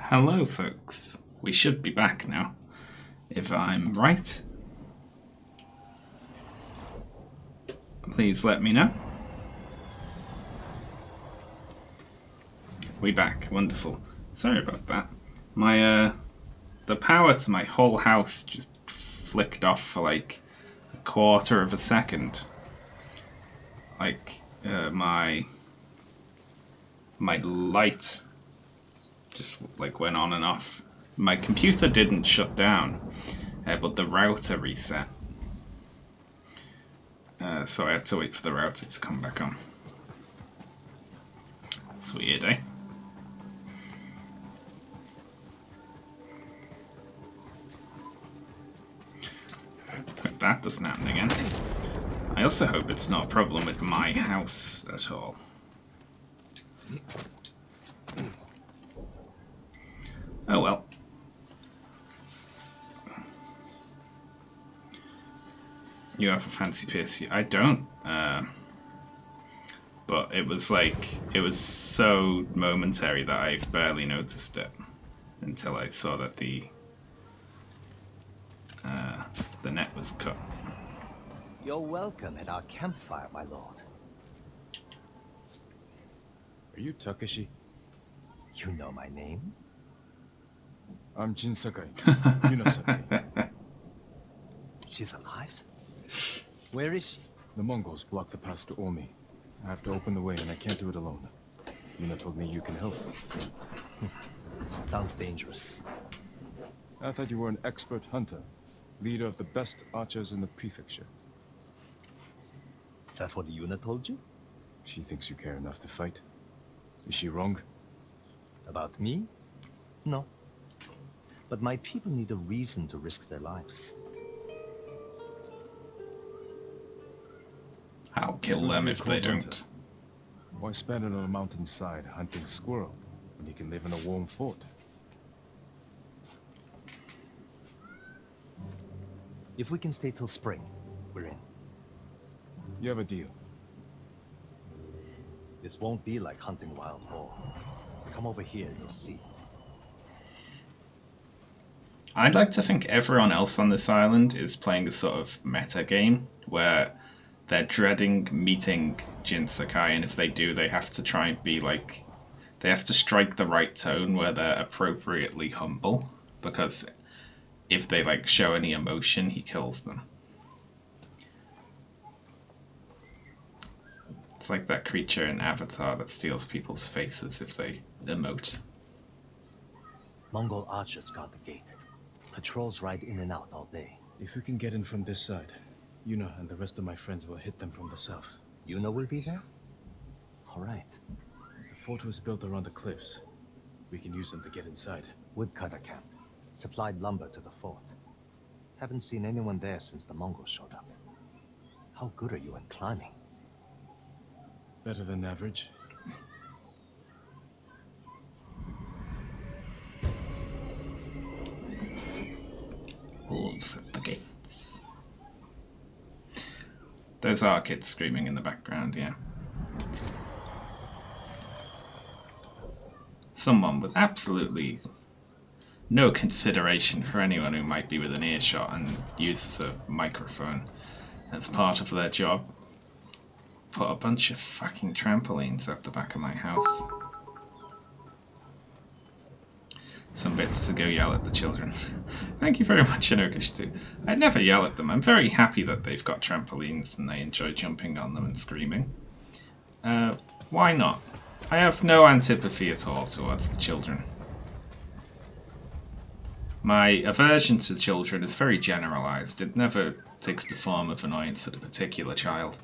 Hello, folks. We should be back now, if I'm right. Please let me know. We back. Wonderful. Sorry about that. The power to my whole house just flicked off for like a quarter of a second. My light just like went on and off. My computer didn't shut down, but the router reset. So I had to wait for the router to come back on. It's weird, eh? Hope that doesn't happen again. I also hope it's not a problem with my house at all. Oh well. You have a fancy PC? I don't. But it was so momentary that I barely noticed it until I saw that the net was cut. You're welcome at our campfire, my lord. Are you Takeshi? You know my name? I'm Jin Sakai. You know Sakai. She's alive? Where is she? The Mongols blocked the pass to Omi. I have to open the way and I can't do it alone. Yuna told me you can help. Sounds dangerous. I thought you were an expert hunter. Leader of the best archers in the prefecture. Is that what Yuna told you? She thinks you care enough to fight. Is she wrong? About me? No. But my people need a reason to risk their lives. I'll kill them if they don't. Why spend it on a mountainside hunting squirrel when you can live in a warm fort? If we can stay till spring, we're in. You have a deal. This won't be like hunting wild boar. Come over here, you'll see. I'd like to think everyone else on this island is playing a sort of meta game where they're dreading meeting Jin Sakai, and if they do, they have to try and be like... They have to strike the right tone where they're appropriately humble, because if they like show any emotion, he kills them. It's like that creature in Avatar that steals people's faces if they emote. Mongol archers guard the gate. Patrols ride in and out all day. If we can get in from this side, Yuna and the rest of my friends will hit them from the south. Yuna will be there? All right. The fort was built around the cliffs. We can use them to get inside. Woodcutter camp. Supplied lumber to the fort. Haven't seen anyone there since the Mongols showed up. How good are you at climbing? Better than average. Wolves at the gates. Those are kids screaming in the background, yeah. Someone with absolutely no consideration for anyone who might be within earshot and uses a microphone as part of their job. Put a bunch of fucking trampolines at the back of my house. Some bits to go yell at the children. Thank you very much, Inokish too. I never yell at them. I'm very happy that they've got trampolines and they enjoy jumping on them and screaming. Why not? I have no antipathy at all towards the children. My aversion to children is very generalized. It never takes the form of annoyance at a particular child.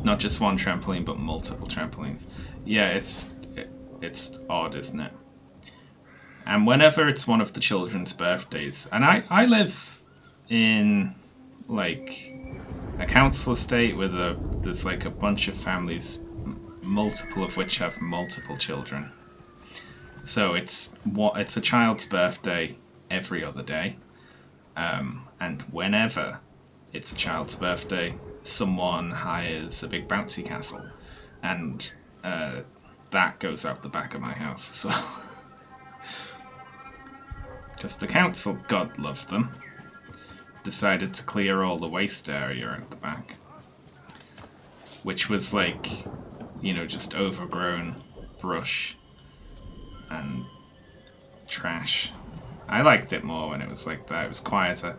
Not just one trampoline, but multiple trampolines. Yeah, it's odd, isn't it? And whenever it's one of the children's birthdays, and I live in like a council estate where there's like a bunch of families, multiple of which have multiple children. So it's a child's birthday every other day, and whenever it's a child's birthday, someone hires a big bouncy castle, and that goes out the back of my house as well. Because the council, God love them, decided to clear all the waste area at the back, which was like, you know, just overgrown brush and trash. I liked it more when it was like that. It was quieter,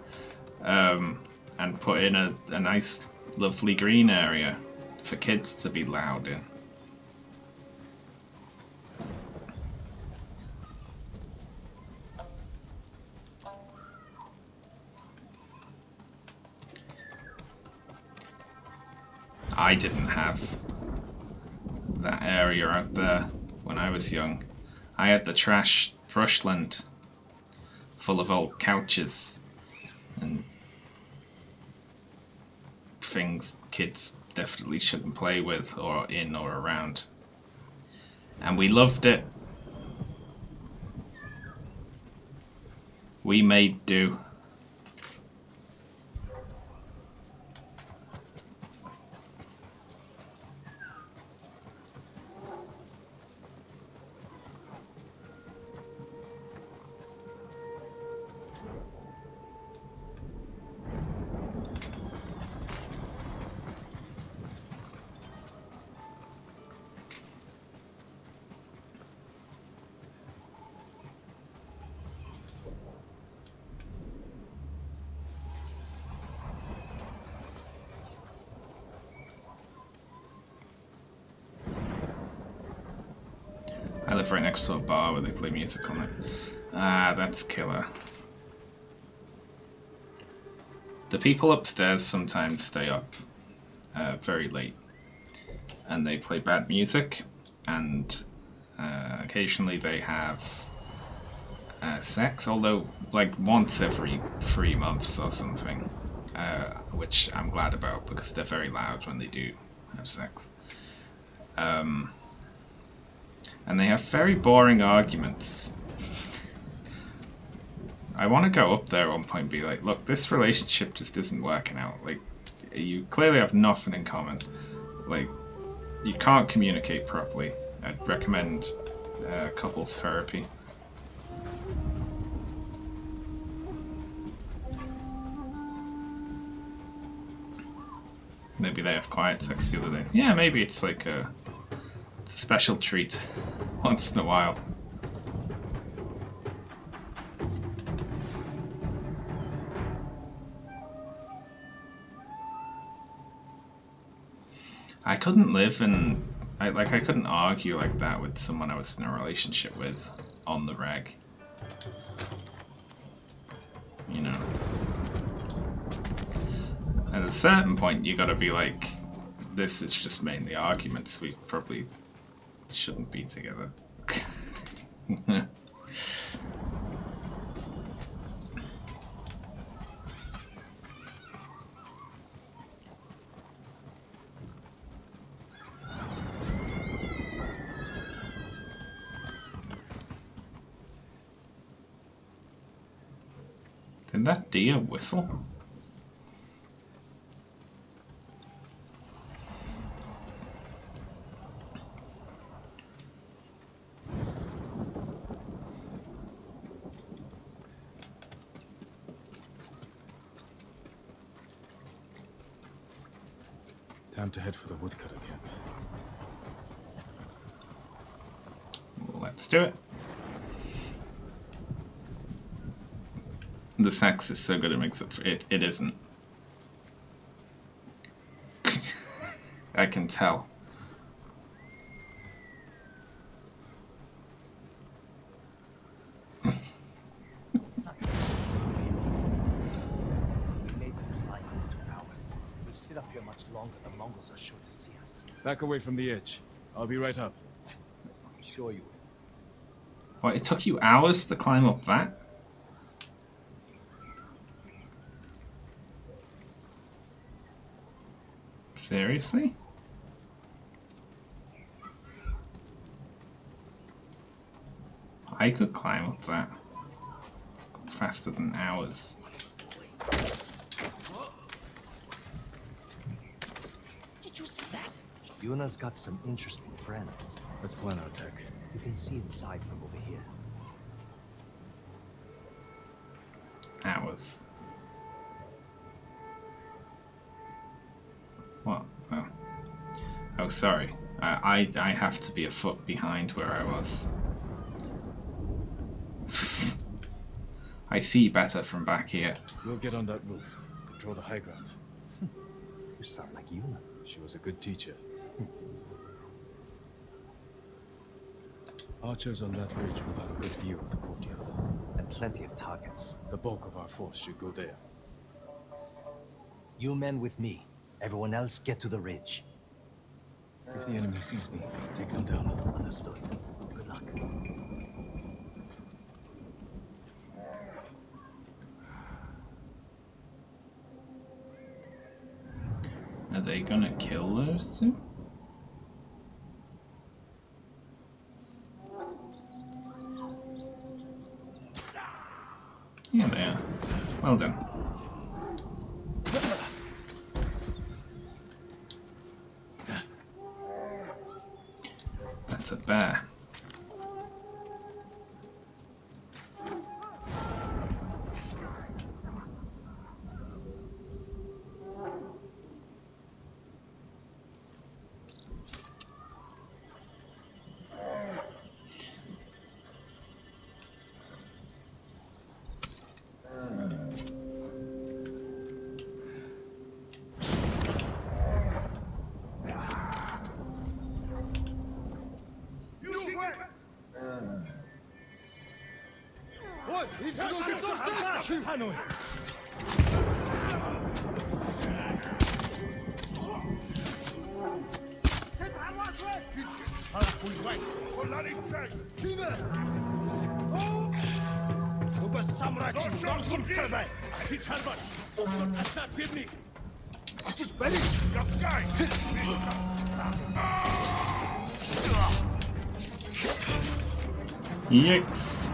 and put in a nice, lovely green area for kids to be loud in. I didn't have that area out there when I was young. I had the trash brushland full of old couches and things kids definitely shouldn't play with or in or around. And we loved it. We made do. I live right next to a bar where they play music on it. Ah, that's killer. The people upstairs sometimes stay up very late, and they play bad music, and occasionally they have sex, although like once every 3 months or something, which I'm glad about because they're very loud when they do have sex. And they have very boring arguments. I want to go up there at one point and be like, look, this relationship just isn't working out. Like, you clearly have nothing in common. Like, you can't communicate properly. I'd recommend couples therapy. Maybe they have quiet sex the other day. Yeah, maybe it's like it's a special treat once in a while. I couldn't live in... I couldn't argue like that with someone I was in a relationship with on the reg. You know? At a certain point, you gotta be like, this is just mainly arguments. We probably shouldn't be together. Did that deer whistle? Time to head for the woodcutter camp. Let's do it. The sex is so good it makes up for it. It isn't. I can tell. We made them climb in 2 hours. We sit up here much longer, the Mongols are sure to see us. Back away from the edge. I'll be right up. I'm sure you will. What, it took you hours to climb up that? Seriously? I could climb up that faster than hours. Yuna's got some interesting friends. Let's plan our tech. You can see inside from over here. Hours. What? Oh. Oh, sorry. I have to be a foot behind where I was. I see better from back here. We'll get on that roof. Control the high ground. You sound like Yuna. She was a good teacher. Archers on that ridge will have a good view of the courtyard. And plenty of targets. The bulk of our force should go there. You men with me. Everyone else get to the ridge. If the enemy sees me, take them down. Understood. Good luck. Are they gonna kill those two? Yeah, they are. Well done. That's a bear. Yikes.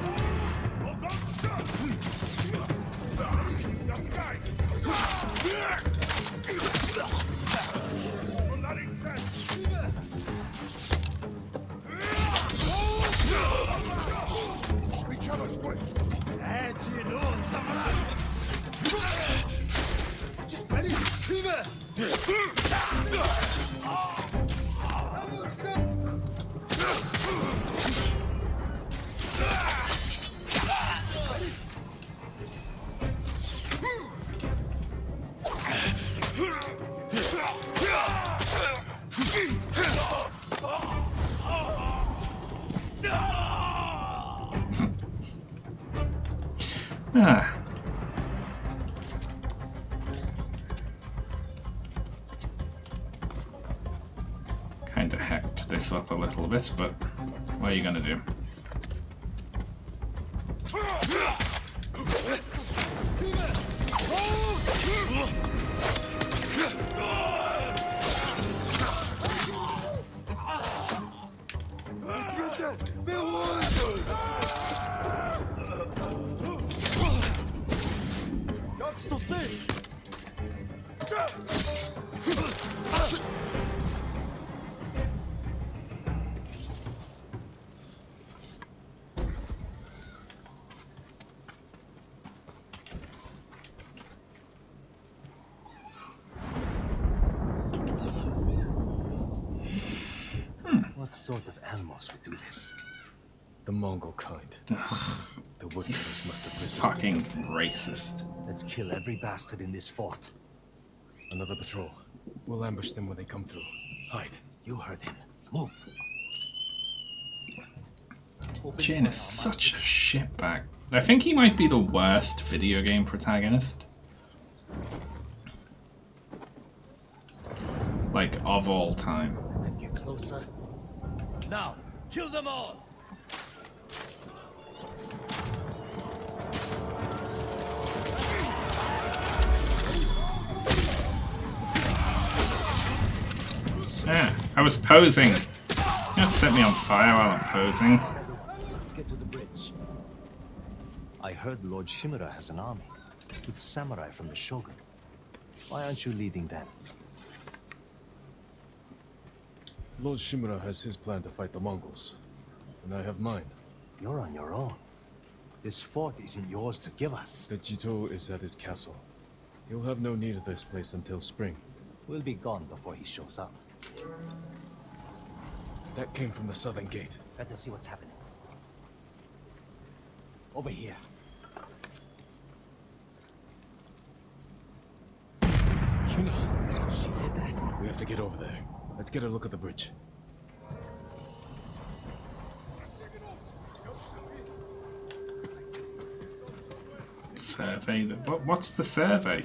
Ah. Kinda hacked this up a little bit, but what are you gonna do? What sort of animals would do this? The Mongol kind. The woodcutters must have resisted. Fucking racist. Let's kill every bastard in this fort. Another patrol. We'll ambush them when they come through. Hide. You heard him. Move. Jin is such a shitbag. I think he might be the worst video game protagonist. Like, of all time. And get closer. Now, kill them all! Yeah, I was posing. You don't set me on fire while I'm posing. Let's get to the bridge. I heard Lord Shimura has an army with samurai from the Shogun. Why aren't you leading them? Lord Shimura has his plan to fight the Mongols, and I have mine. You're on your own. This fort isn't yours to give us. The Jito is at his castle. He'll have no need of this place until spring. We'll be gone before he shows up. That came from the southern gate. Better see what's happening. Over here. Yuna! She did that. We have to get over there. Let's get a look at the bridge. Survey. What's the survey?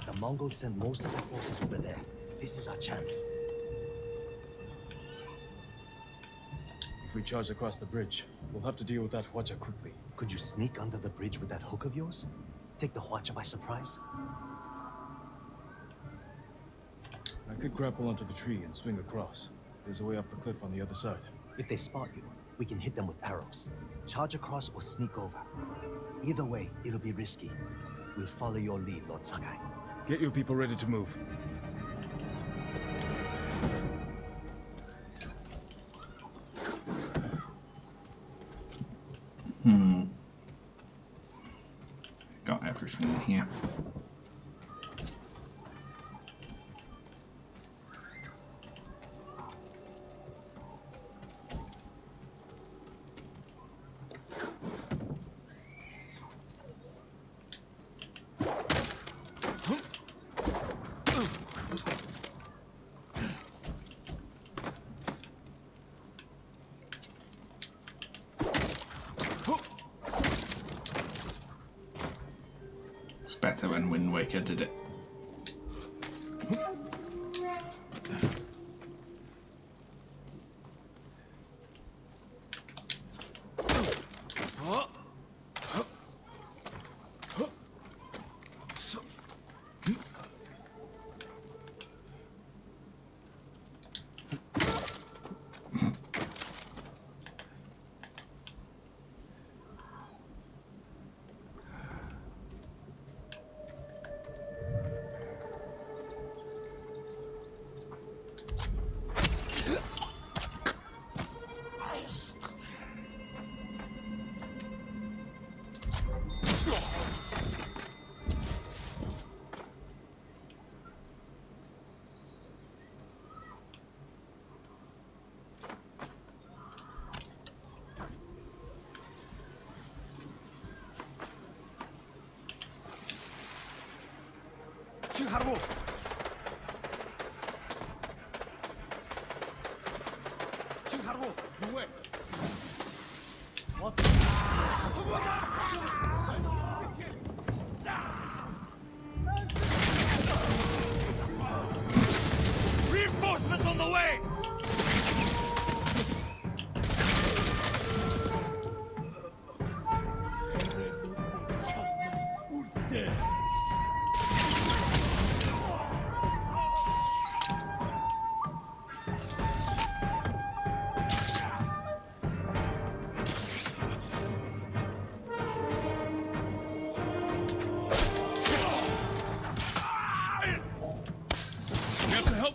The Mongols sent most of their forces over there. This is our chance. If we charge across the bridge, we'll have to deal with that Hwacha quickly. Could you sneak under the bridge with that hook of yours? Take the Hwacha by surprise? I could grapple onto the tree and swing across. There's a way up the cliff on the other side. If they spot you, we can hit them with arrows. Charge across or sneak over. Either way, it'll be risky. We'll follow your lead, Lord Sakai. Get your people ready to move. Got everything in here. It's better when Wind Waker did it. Reinforcements on the way!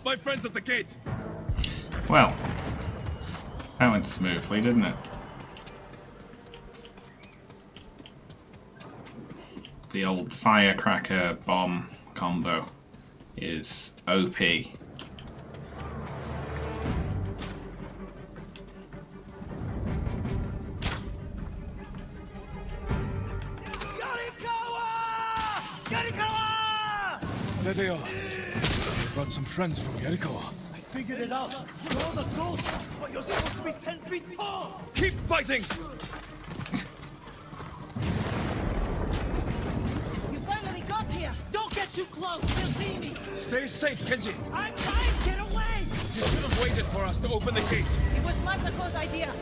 My friends at the gate. Well, that went smoothly, didn't it? The old firecracker bomb combo is OP. There they are. Brought some friends from Yarikawa. I figured it out. You're all the ghosts, but you're supposed to be 10 feet tall. Keep fighting! You finally got here! Don't get too close, they'll see me! Stay safe, Kenji. I'm trying to get away! You should have waited for us to open the gate. It was Masako's idea.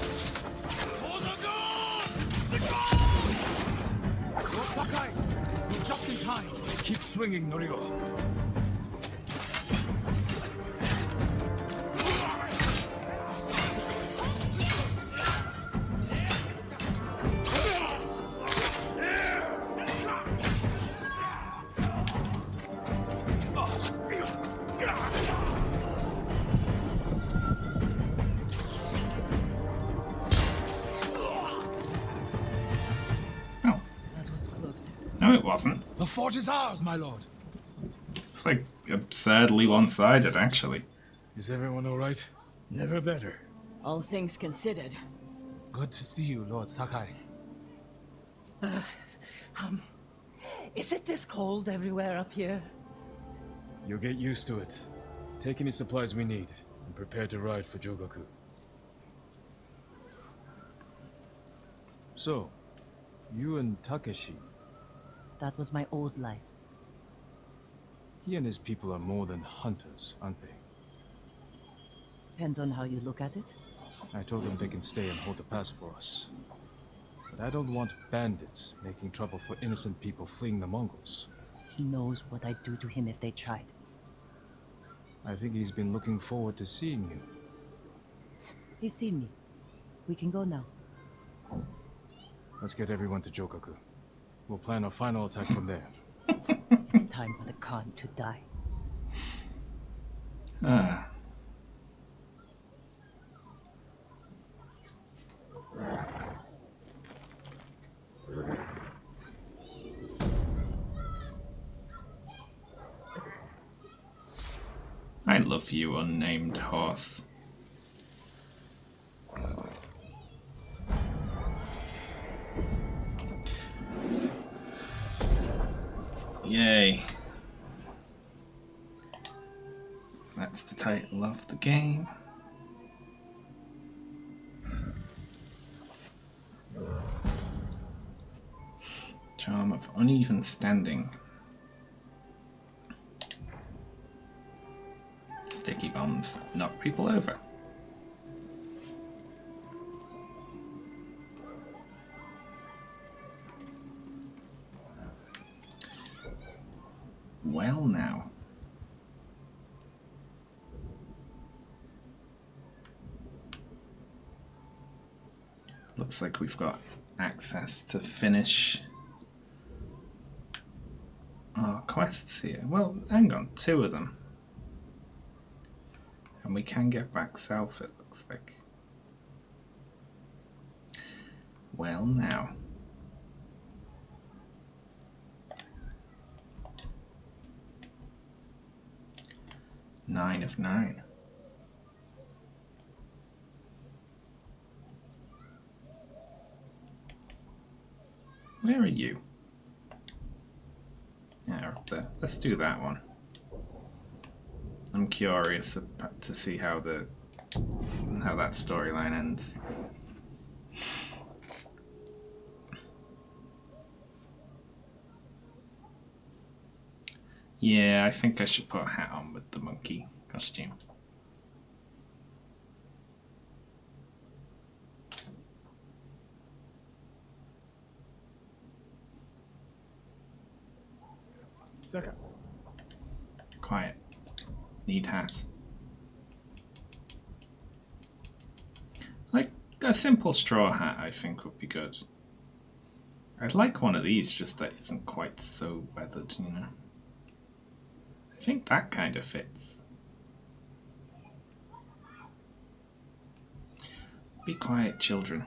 Hold the gold! The gold! Lord Sakai, you're just in time. Keep swinging, Norio. No, it wasn't. The fort is ours, my lord. It's like absurdly one-sided, actually. Is everyone all right? Never better. All things considered. Good to see you, Lord Sakai. Is it this cold everywhere up here? You'll get used to it. Take any supplies we need, and prepare to ride for Jogaku. So, you and Takeshi, That was my old life. he and his people are more than hunters, aren't they? Depends on how you look at it. I told them they can stay and hold the pass for us. But I don't want bandits making trouble for innocent people fleeing the Mongols. He knows what I'd do to him if they tried. I think he's been looking forward to seeing you. He's seen me. We can go now. Let's get everyone to Jogaku. We'll plan our final attack from there. It's time for the Khan to die. Ah. I love you, unnamed horse. Yay. That's the title of the game. Charm of uneven standing. Sticky bombs knock people over. Well now. Looks like we've got access to finish our quests here. Well, hang on, 2 of them. And we can get back south, it looks like. Well now. Nine of 9. Where are you? Yeah, up there. Let's do that one. I'm curious to see how that storyline ends. Yeah, I think I should put a hat on with the monkey costume. Second. Quiet. Need hat. Like a simple straw hat, I think would be good. I'd like one of these, just that isn't quite so weathered, you know. I think that kind of fits. Be quiet, children.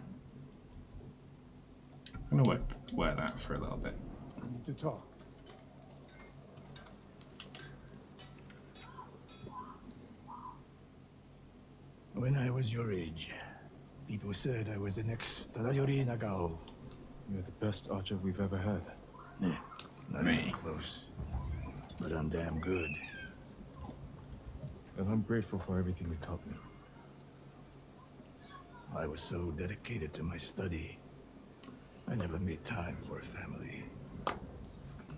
I'm gonna wear that for a little bit. We need to talk. When I was your age, people said I was the next Tadayori Nagao. You're the best archer we've ever had. Yeah, not Me. even close. But I'm damn good. And I'm grateful for everything you taught me. I was so dedicated to my study, I never made time for a family.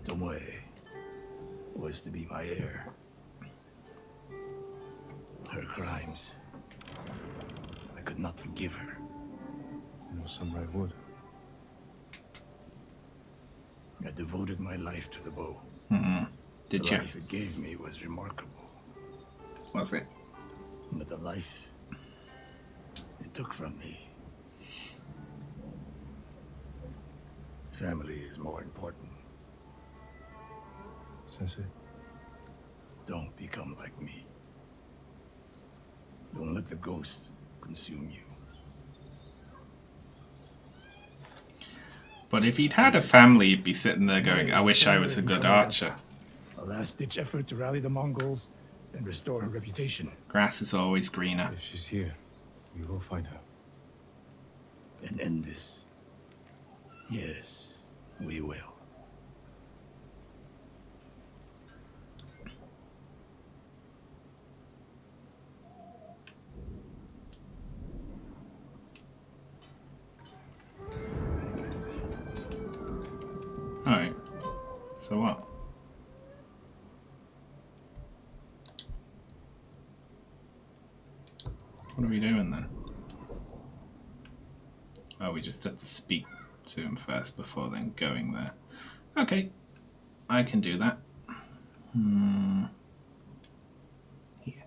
Tomoe was to be my heir. Her crimes, I could not forgive her. No samurai would. I devoted my life to the bow. Did The you? life it gave me was remarkable. Was it? But the life it took from me. Family is more important. Sensei, Don't become like me. Don't let the ghost consume you. But if he'd had a family, he'd be sitting there going, I wish I was a good archer. A last-ditch effort to rally the Mongols and restore her reputation. Grass is always greener. If she's here, we will find her. And end this. Yes, we will. Alright. So what? What are we doing then? Oh, we just had to speak to him first before then going there. Okay. I can do that. Here.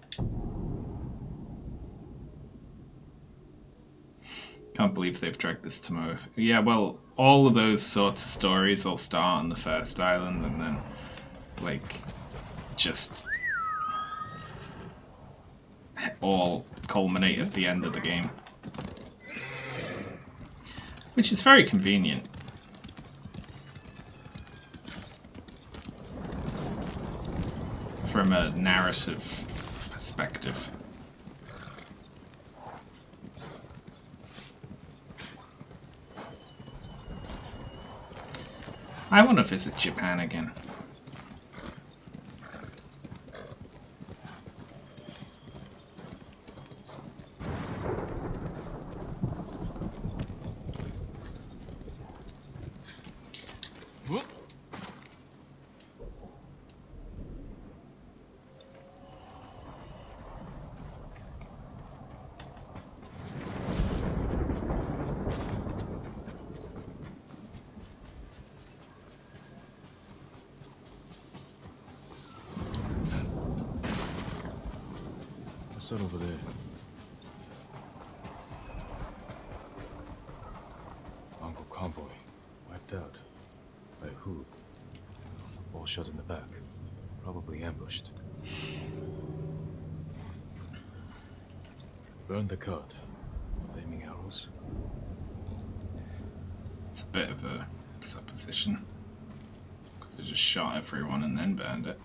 Can't believe they've dragged this tomorrow. Yeah, well, all of those sorts of stories all start on the first island and then, like, just all culminate at the end of the game. Which is very convenient. From a narrative perspective. I want to visit Japan again. What's that over there? Mongol convoy. Wiped out. By who? All shot in the back. Probably ambushed. Burn the cart. Flaming arrows. It's a bit of a supposition. Could have just shot everyone and then burned it.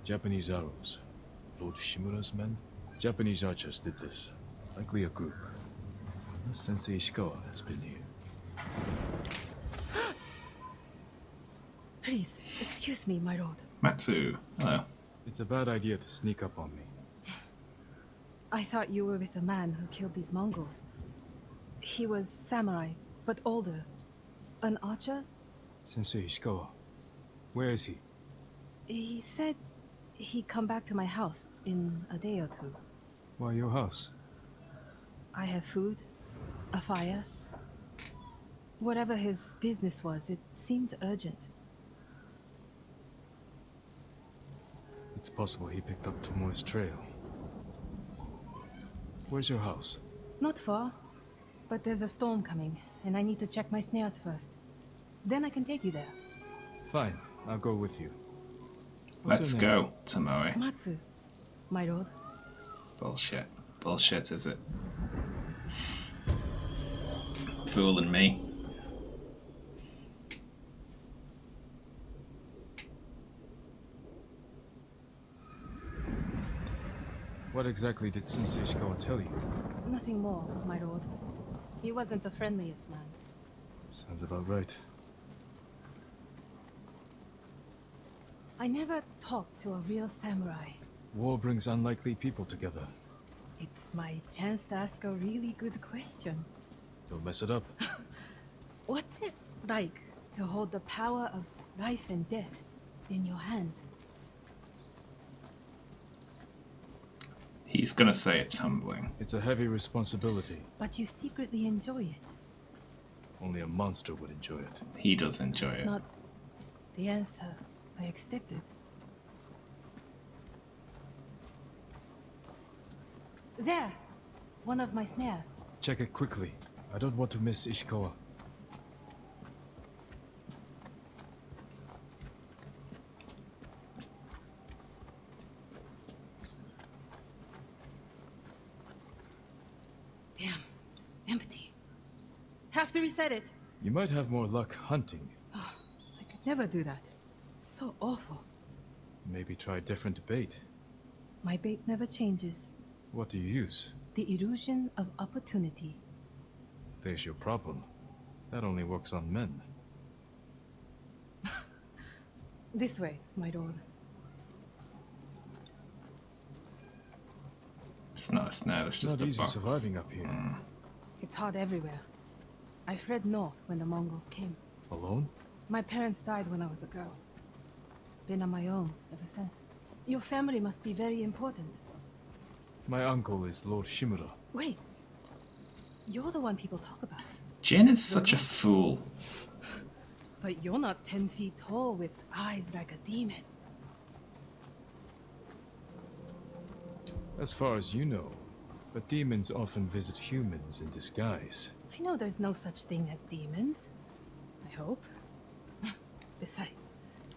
Japanese arrows. Lord Shimura's men? Japanese archers did this. Likely a group. Sensei Ishikawa has been here. Please, excuse me, my lord. Matsu, hello. It's a bad idea to sneak up on me. I thought you were with the man who killed these Mongols. He was samurai, but older. An archer? Sensei Ishikawa. Where is he? He said he'd come back to my house in a day or two. Why your house? I have food, a fire. Whatever his business was, it seemed urgent. It's possible he picked up Tomoe's trail. Where's your house? Not far, but there's a storm coming, and I need to check my snares first. Then I can take you there. Fine, I'll go with you. What's Let's your name? go, Tomoe. Matsu, my lord. Bullshit. Bullshit, is it? Fooling me. What exactly did Sensei Ishikawa tell you? Nothing more, my lord. He wasn't the friendliest man. Sounds about right. I never talked to a real samurai. War brings unlikely people together. It's my chance to ask a really good question. Don't mess it up. What's it like to hold the power of life and death in your hands? He's gonna say it's humbling. It's a heavy responsibility. But you secretly enjoy it. Only a monster would enjoy it. He does enjoy It's it. not the answer I expected. There! One of my snares. Check it quickly. I don't want to miss Ishikawa. Empty. Have to reset it. You might have more luck hunting. I could never do that. So awful. Maybe try different bait. My bait never changes. What do you use? The illusion of opportunity. There's your problem. That only works on men. This way, my lord. It's not a snare, it's just Not a easy box. surviving up here. It's hard everywhere. I fled north when the Mongols came. Alone? My parents died when I was a girl. Been on my own ever since. Your family must be very important. My uncle is Lord Shimura. Wait. You're the one people talk about. Jin is such a fool. But you're not 10 feet tall with eyes like a demon. As far as you know. But demons often visit humans in disguise. I know there's no such thing as demons. I hope. Besides,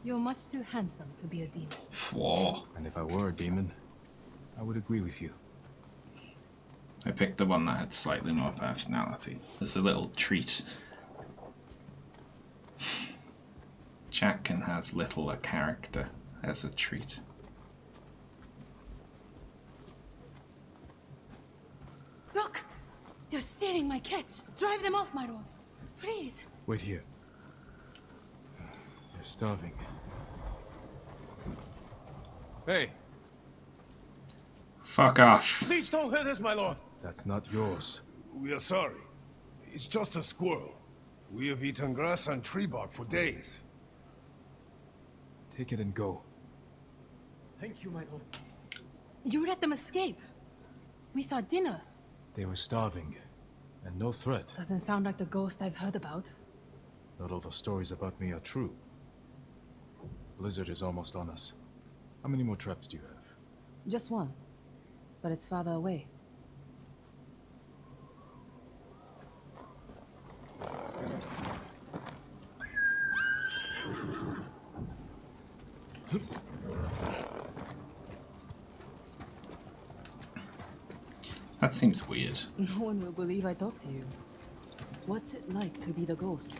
you're much too handsome to be a demon. Flaw. And if I were a demon, I would agree with you. I picked the one that had slightly more personality. There's a little treat. Jack can have little a character as a treat. Look! They're stealing my catch! Drive them off, my lord! Please! Wait here. They're starving. Hey, Fuck off. Please don't hurt us, my lord. that's not yours. We are sorry. It's just a squirrel. We have eaten grass and tree bark for days. Take it and go. Thank you, my lord. You let them escape! We thought dinner. They were starving. And no threat. Doesn't sound like the ghost I've heard about. Not all the stories about me are true. Blizzard is almost on us. How many more traps do you have? Just one. But it's farther away. That seems weird. No one will believe I talked to you. What's it like to be the ghost?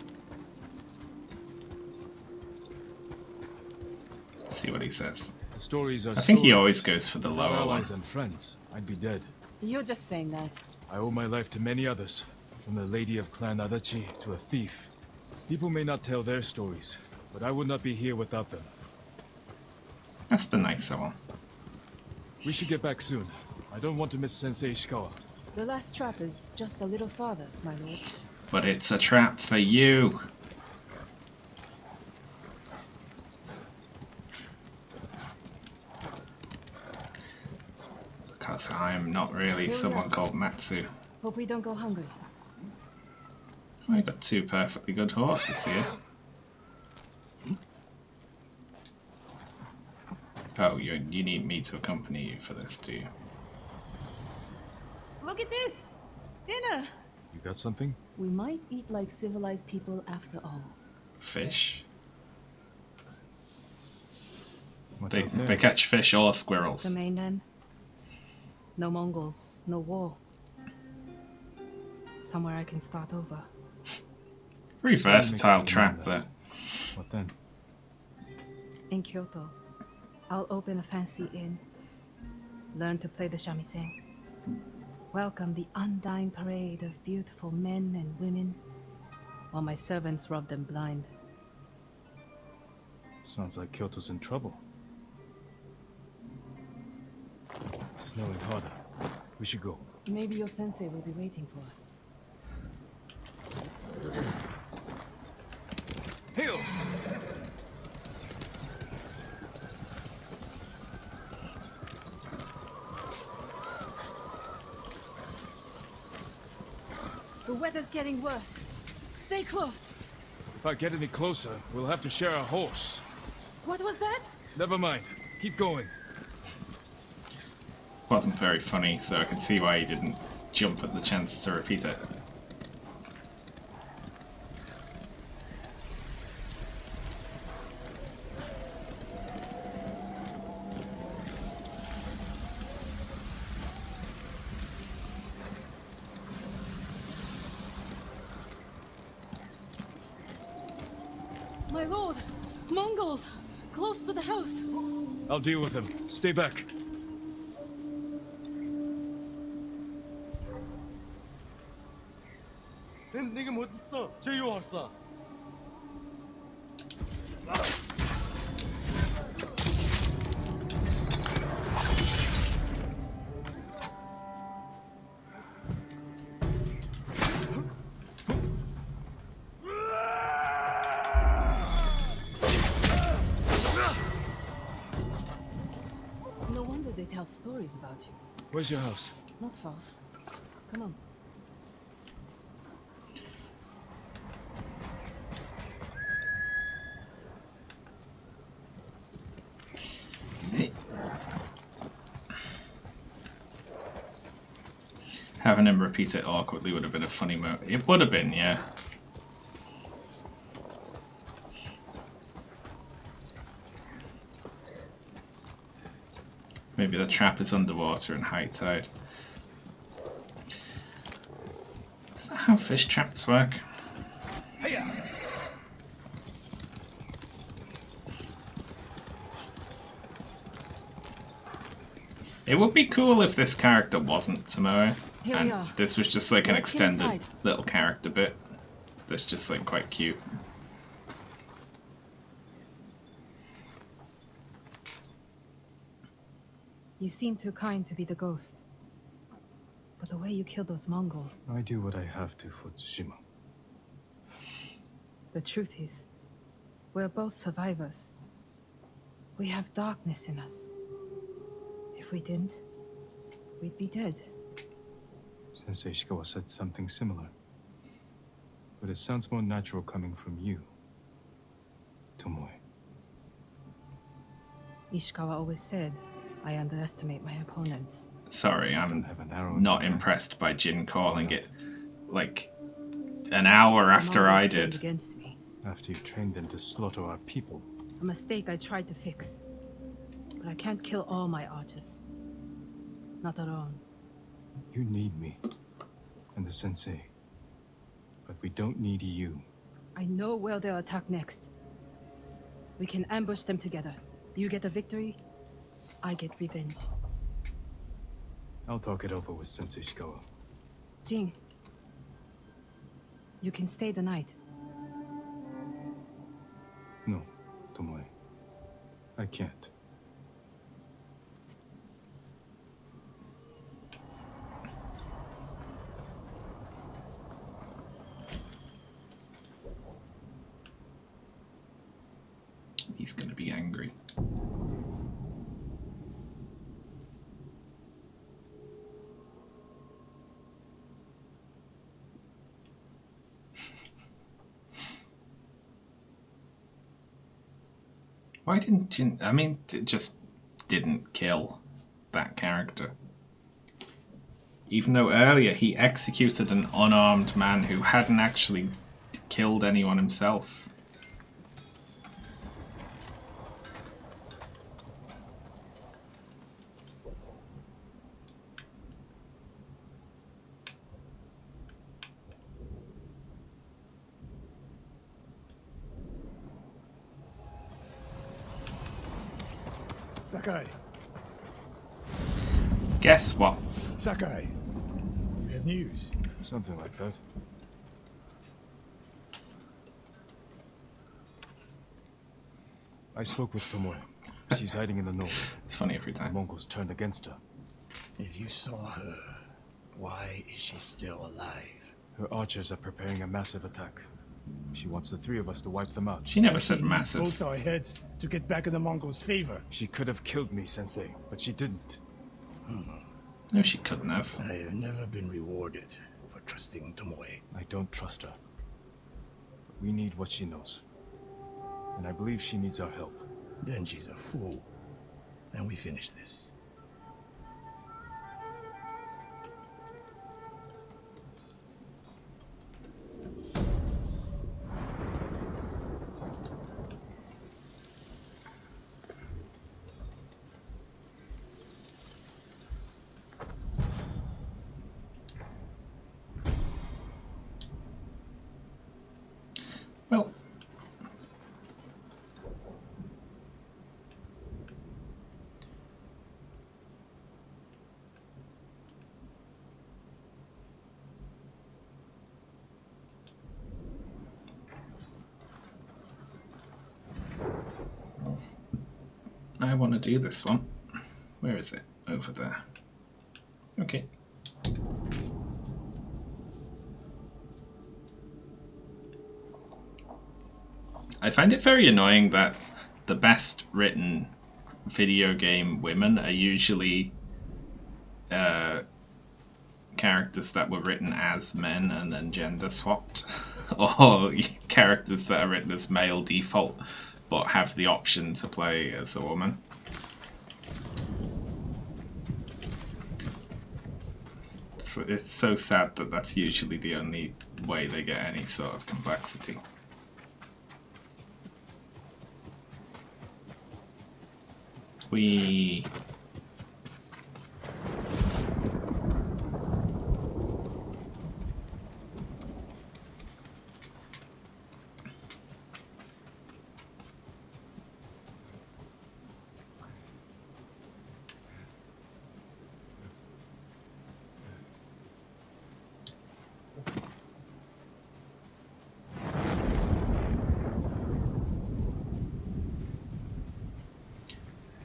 Let's see what he says. The stories are I think he stories. always goes for the Without lower one. allies and friends, I'd be dead. You're just saying that. I owe my life to many others, from the lady of Clan Adachi to a thief. People may not tell their stories, but I would not be here without them. That's the nicer one. We should get back soon. I don't want to miss Sensei Ishikawa. The last trap is just a little farther, my lord. But it's a trap for you. Because I'm not really someone called Matsu. Hope we don't go hungry. I got two perfectly good horses here. Oh, you need me to accompany you for this, do you? Look at this! Dinner! You got something? We might eat like civilized people after all. Fish? What's They, up there? they catch fish or The squirrels. mainland. No Mongols, no war. Somewhere I can start over. Very versatile Make a trap demand there. What then? In Kyoto, I'll open a fancy inn. Learn to play the shamisen. Welcome the undying parade of beautiful men and women, while my servants rub them blind. Sounds like Kyoto's in trouble. It's snowing harder. We should go. Maybe your sensei will be waiting for us. Hail! The weather's getting worse. Stay close. If I get any closer, we'll have to share a horse. What was that? Never mind. Keep going. Wasn't very funny, so I can see why he didn't jump at the chance to repeat it. My lord! Mongols! Close to the house! I'll deal with them. Stay back. No wonder they tell stories about you. Where's your house? Not far. Come on. Having him repeat it awkwardly would have been a funny moment. It would have been, yeah. Maybe the trap is underwater in high tide. Is that how fish traps work? It would be cool if this character wasn't Tomoe, Here we and are. this was just like an Let's get extended inside. little character bit. That's just like quite cute. You seem too kind to be the ghost. But the way you killed those Mongols, I do what I have to for Tsushima. the truth is, we're both survivors. We have darkness in us. If we didn't, we'd be dead. Sensei Ishikawa said something similar. But it sounds more natural coming from you, Tomoe. Ishikawa always said, I underestimate my opponents. Sorry, Don't I'm have an arrow. not impressed by Jin calling it like an hour after I Mongols turned did. against me. After you trained them to slaughter our people. A mistake I tried to fix. But I can't kill all my archers. Not alone. You need me. And the sensei. But we don't need you. I know where they'll attack next. We can ambush them together. You get a victory, I get revenge. I'll talk it over with Sensei Ishikawa. Jing, you can stay the night. No, Tomoe. I can't. He's gonna be angry. Why didn't Jin... I mean, it just didn't kill that character. Even though earlier he executed an unarmed man who hadn't actually killed anyone himself. Sakai, Guess what? Sakai, we have news. Something like that. I spoke with Tomoe. She's hiding in the north. It's funny every The time. Mongols turned against her. If you saw her, why is she still alive? Her archers are preparing a massive attack. She wants the three of us to wipe them out. She never Does said she need massive. both our heads to get back in the Mongols' favor. She could have killed me, Sensei, but she didn't. No, she couldn't have. I have never been rewarded for trusting Tomoe. I don't trust her. But we need what she knows. And I believe she needs our help. Then she's a fool. And we finish this. Well, I want to do this one. Where is it? Over there. Okay. I find it very annoying that the best written video game women are usually characters that were written as men and then gender swapped, or characters that are written as male default but have the option to play as a woman. It's so sad that that's usually the only way they get any sort of complexity. We...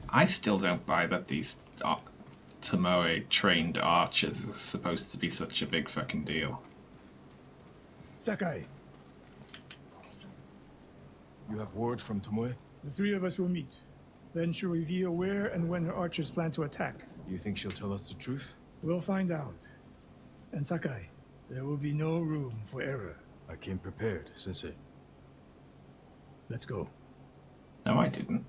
I still don't buy that these Tomoe trained archers are supposed to be such a big fucking deal. Sakai, You have word from Tomoe? the three of us will meet. Then she'll reveal where and when her archers plan to attack. You think she'll tell us the truth? We'll find out. And Sakai, there will be no room for error. I came prepared, Sensei. Let's go. No, I didn't.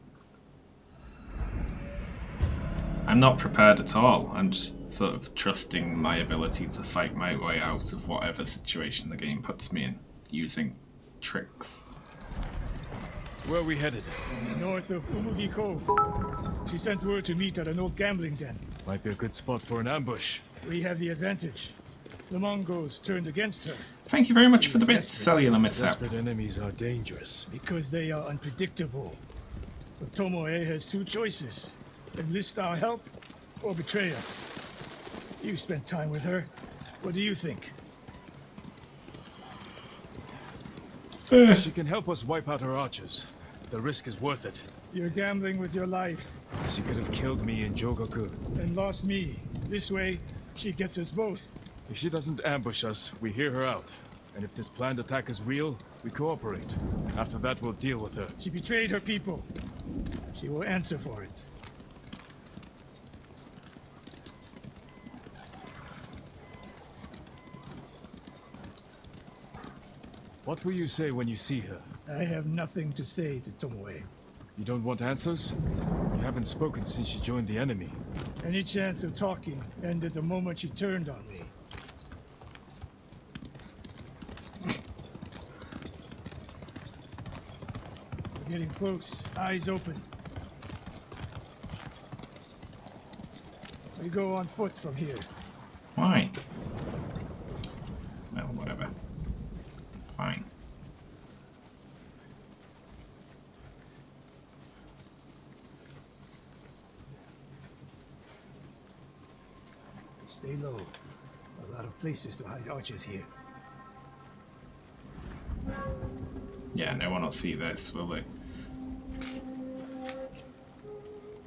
I'm not prepared at all. I'm just sort of trusting my ability to fight my way out of whatever situation the game puts me in, using tricks. Where are we headed? North of Umugi Cove. She sent word to meet at an old gambling den. Might be a good spot for an ambush. We have the advantage. The Mongols turned against her Thank you very much for the bit, Cellular Mishap. Desperate enemies are dangerous. because they are unpredictable. But Tomoe has two choices. Enlist our help or betray us. You spent time with her. What do you think? She can help us wipe out her archers. The risk is worth it. You're gambling with your life She could have killed me in Jogoku. and lost me. This way, she gets us both. If she doesn't ambush us, we hear her out. And if this planned attack is real, we cooperate. After that, we'll deal with her. She betrayed her people. She will answer for it. What will you say when you see her? I have nothing to say to Tomoe. You don't want answers? You haven't spoken since she joined the enemy. Any chance of talking ended the moment she turned on me. We're getting close. Eyes open. We go on foot from here. Why? Well, whatever. Fine. Stay low. A lot of places to hide archers here. Yeah, no one will see this, will they?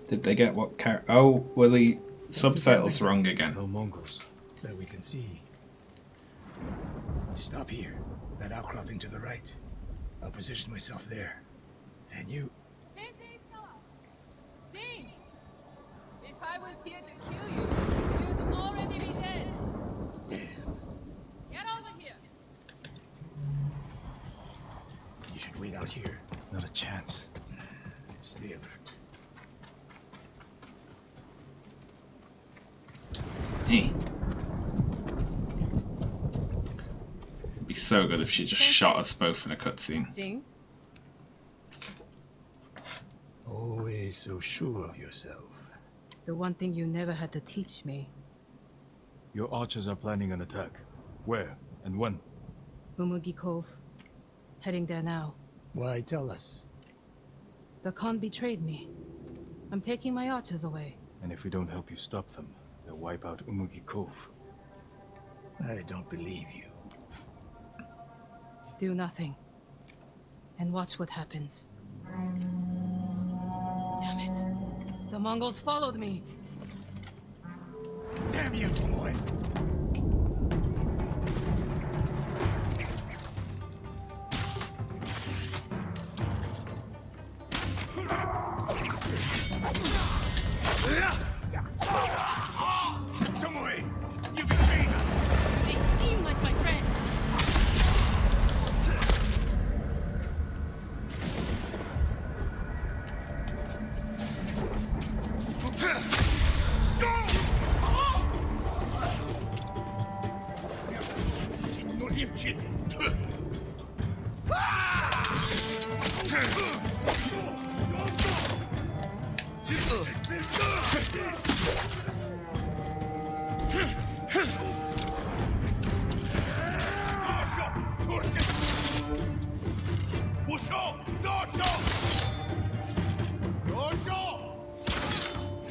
Did they get what Oh, were the subtitles wrong again? No Mongols. That we can see. Stop here. That outcropping to the right. I'll position myself there. And you... Ding! If I was here to kill you, you'd already be dead. Get over here. You should wait out here. Not a chance. Stay alert. Hey. It'd be so good if she just shot us both in a cutscene. Jing? Always so sure of yourself. The one thing you never had to teach me. Your archers are planning an attack. Where and when? Umugi Cove. Heading there now. Why tell us? The Khan betrayed me. I'm taking my archers away. And if we don't help you stop them, they'll wipe out Umugi Cove. I don't believe you. Do nothing. And watch what happens. Damn it. The Mongols followed me. Damn you, Tomoe! Tomoe! You betrayed us! They seem like my friends.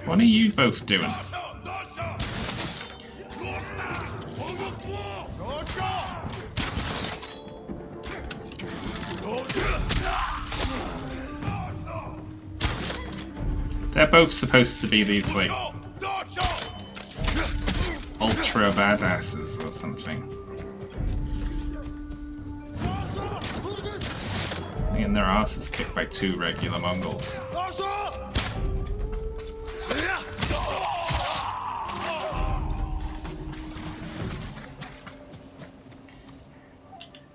What are you both doing? They're both supposed to be these, like, ultra badasses or something. And their asses kicked by 2 regular Mongols.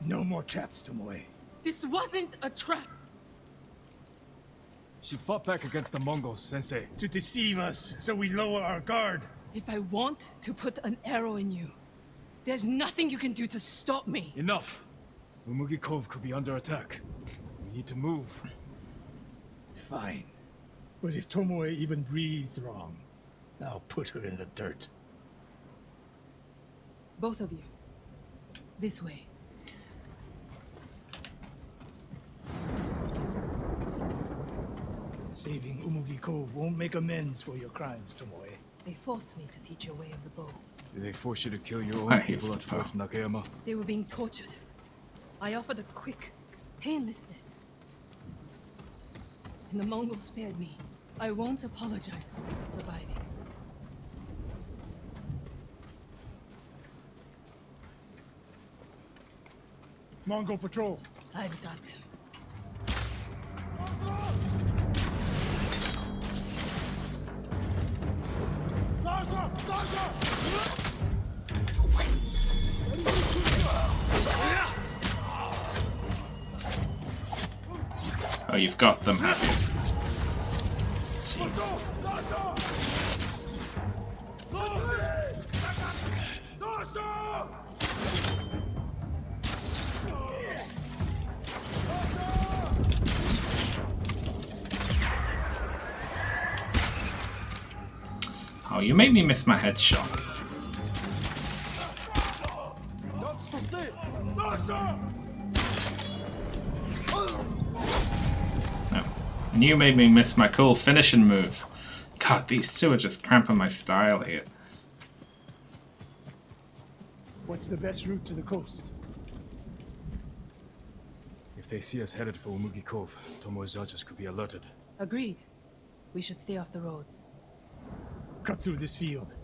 No more traps, Tomoe. This wasn't a trap. She fought back against the Mongols, Sensei. To deceive us, so we lower our guard. If I want to put an arrow in you, there's nothing you can do to stop me. Enough! Umugi Cove could be under attack. We need to move. Fine. But if Tomoe even breathes wrong, I'll put her in the dirt. Both of you. This way. Saving Umugi Cove won't make amends for your crimes, Tomoe. They forced me to teach your way of the bow. Did they force you to kill your I own hate people at football. Fort Nakayama? They were being tortured. I offered a quick, painless death. And the Mongols spared me. I won't apologize for surviving. Mongol patrol. I've got them. Oh, you've got them, have you? Jeez. Oh, you made me miss my headshot. No. And you made me miss my cool finishing move. God, these two are just cramping my style here. What's the best route to the coast? If they see us headed for Umugi Cove, Tomoe's archers could be alerted. Agreed. We should stay off the roads. Cut through this field.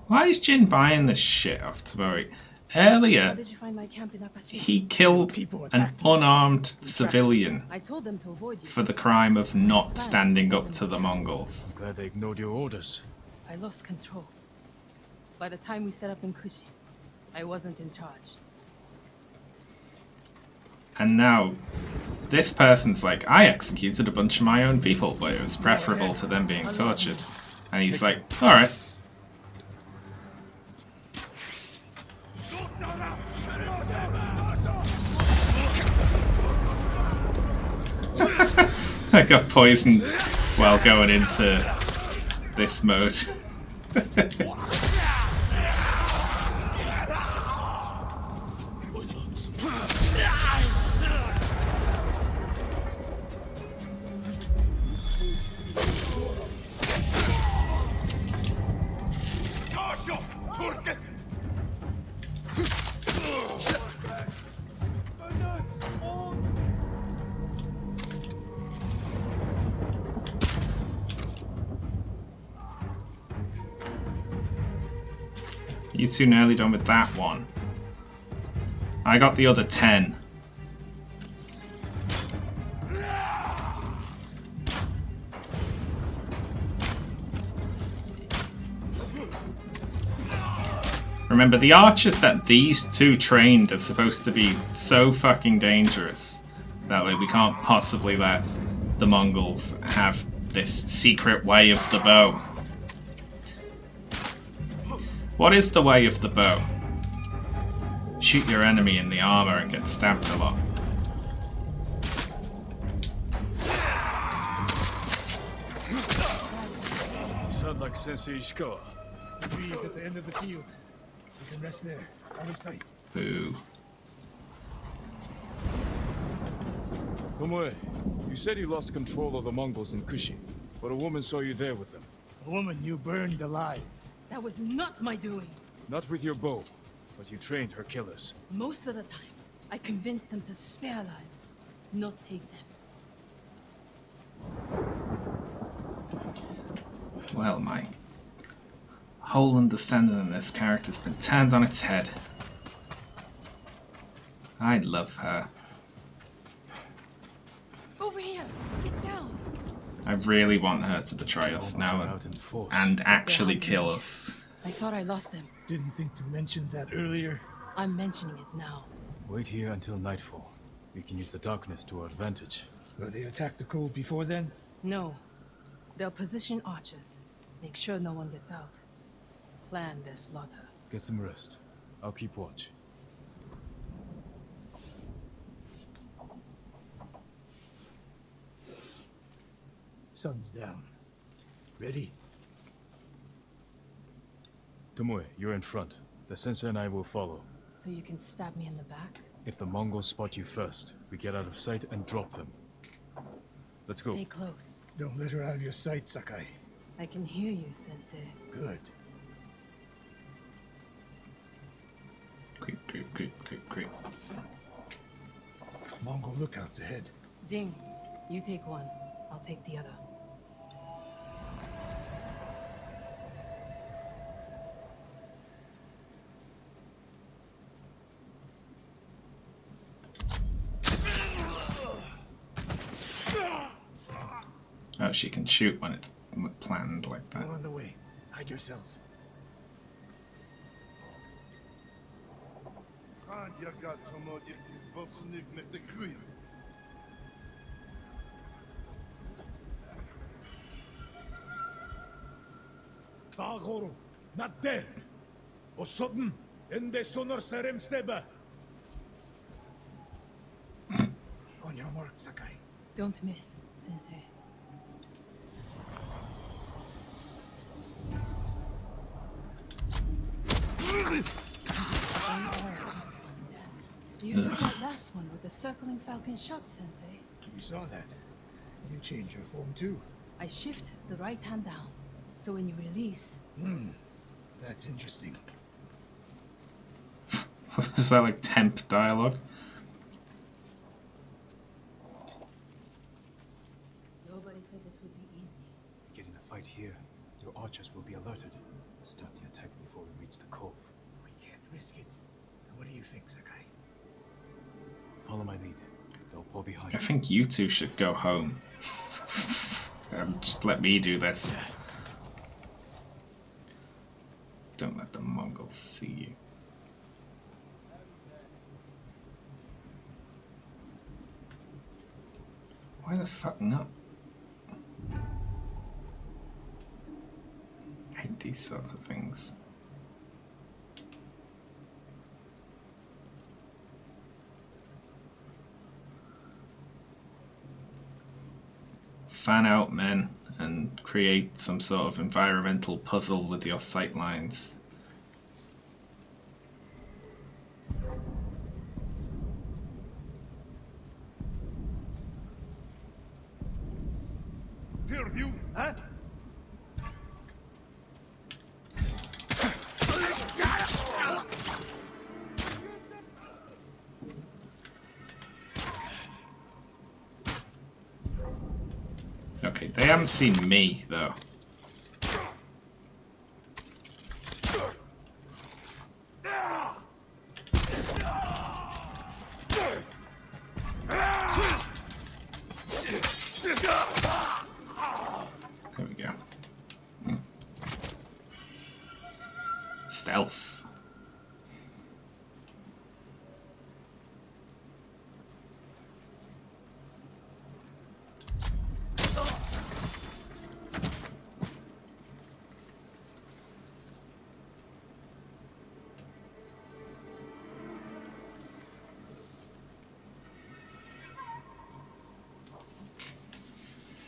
Why is Jin buying this shit off Tabori? How Earlier, did you find my camp in Akashima? he killed an unarmed civilian I told them to avoid you. for the crime of not standing up to the Mongols. Glad they ignored your orders. I lost control. By the time we set up in Kushi, I wasn't in charge. And now, this person's like, I executed a bunch of my own people, but it was preferable to them being tortured. And he's like, alright. I got poisoned while going into this mode. You two nearly done with that one. I got the other 10. Remember, the archers that these two trained are supposed to be so fucking dangerous that like, we can't possibly let the Mongols have this secret way of the bow. What is the way of the bow? Shoot your enemy in the armor and get stabbed a lot. You sound like Sensei Ishikawa. The tree is at the end of the field. We can rest there, out of sight. Boo. Tomoe, you said you lost control of the Mongols in Kushi, but a woman saw you there with them. A woman you burned alive. That was not my doing. Not with your bow, but you trained her killers. Most of the time, I convinced them to spare lives, not take them. Well, my whole understanding of this character's been turned on its head. I love her. Over here! Get down! I really want her to betray us now and actually kill us. I thought I lost them. Didn't think to mention that earlier. I'm mentioning it now. Wait here until nightfall. We can use the darkness to our advantage. Will they attack the cove before then? No. They'll position archers. Make sure no one gets out. Plan their slaughter. Get some rest. I'll keep watch. Sun's down. Ready? Tomoe, you're in front. The sensei and I will follow. So you can stab me in the back? If the Mongols spot you first, we get out of sight and drop them. Let's go. Stay close. Don't let her out of your sight, Sakai. I can hear you, Sensei. Good. Creep. Mongol lookouts ahead. Jing, you take one. I'll take the other. Oh, she can shoot when it's planned like that. All on the way. Hide yourselves. Tagoro, not there. O sudden, ende sonor serem steba. On your mark, Sakai. Don't miss, Sensei. You took that last one with the circling falcon shot, Sensei. We saw that. You changed your form too. I shift the right hand down, so when you release... That's interesting. Is that like temp dialogue? Nobody said this would be easy. We get in a fight here. Your archers will be alerted. Start the attack before we reach the cove. We can't risk it. What do you think, Sakai? Follow my lead. They'll fall behind. I think you two should go home. Just let me do this. Don't let the Mongols see you. Why the fuck not? I hate these sorts of things. Fan out, men, and create some sort of environmental puzzle with your sight lines. Here, you. Huh? Okay, they haven't seen me, though. Stealth.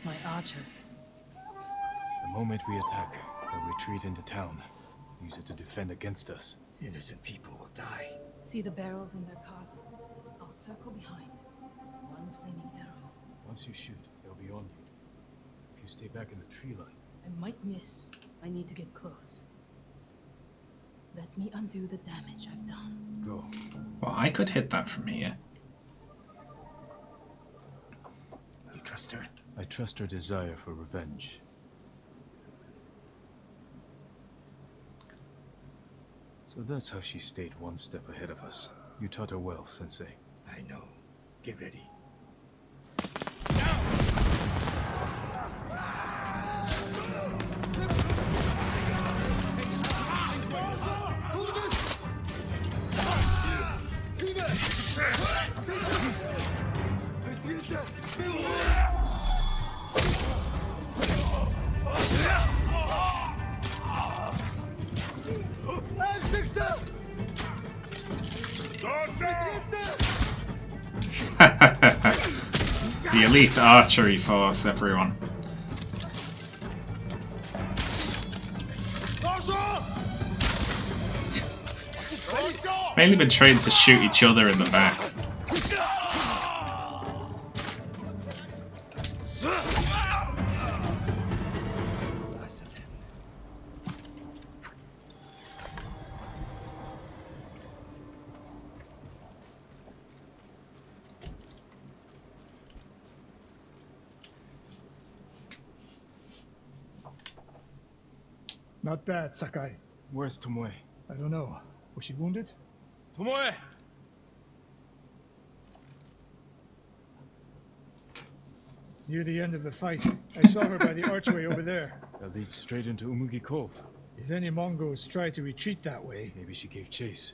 My archers. The moment we attack, they'll retreat into town. Use it to defend against us. Innocent people will die. See the barrels in their carts? I'll circle behind. One flaming arrow. Once you shoot, they'll be on you. If you stay back in the tree line... I might miss. I need to get close. Let me undo the damage I've done. Go. Well, I could hit that from here. You trust her? I trust her desire for revenge. So that's how she stayed one step ahead of us. You taught her well, Sensei. I know. Get ready. The elite archery force, everyone. Mainly been trained to shoot each other in the back. Not bad, Sakai. Where's Tomoe? I don't know. Was she wounded? Tomoe! Near the end of the fight, I saw her by the archway over there. That leads straight into Umugi Cove. If any Mongols try to retreat that way, Maybe she gave chase.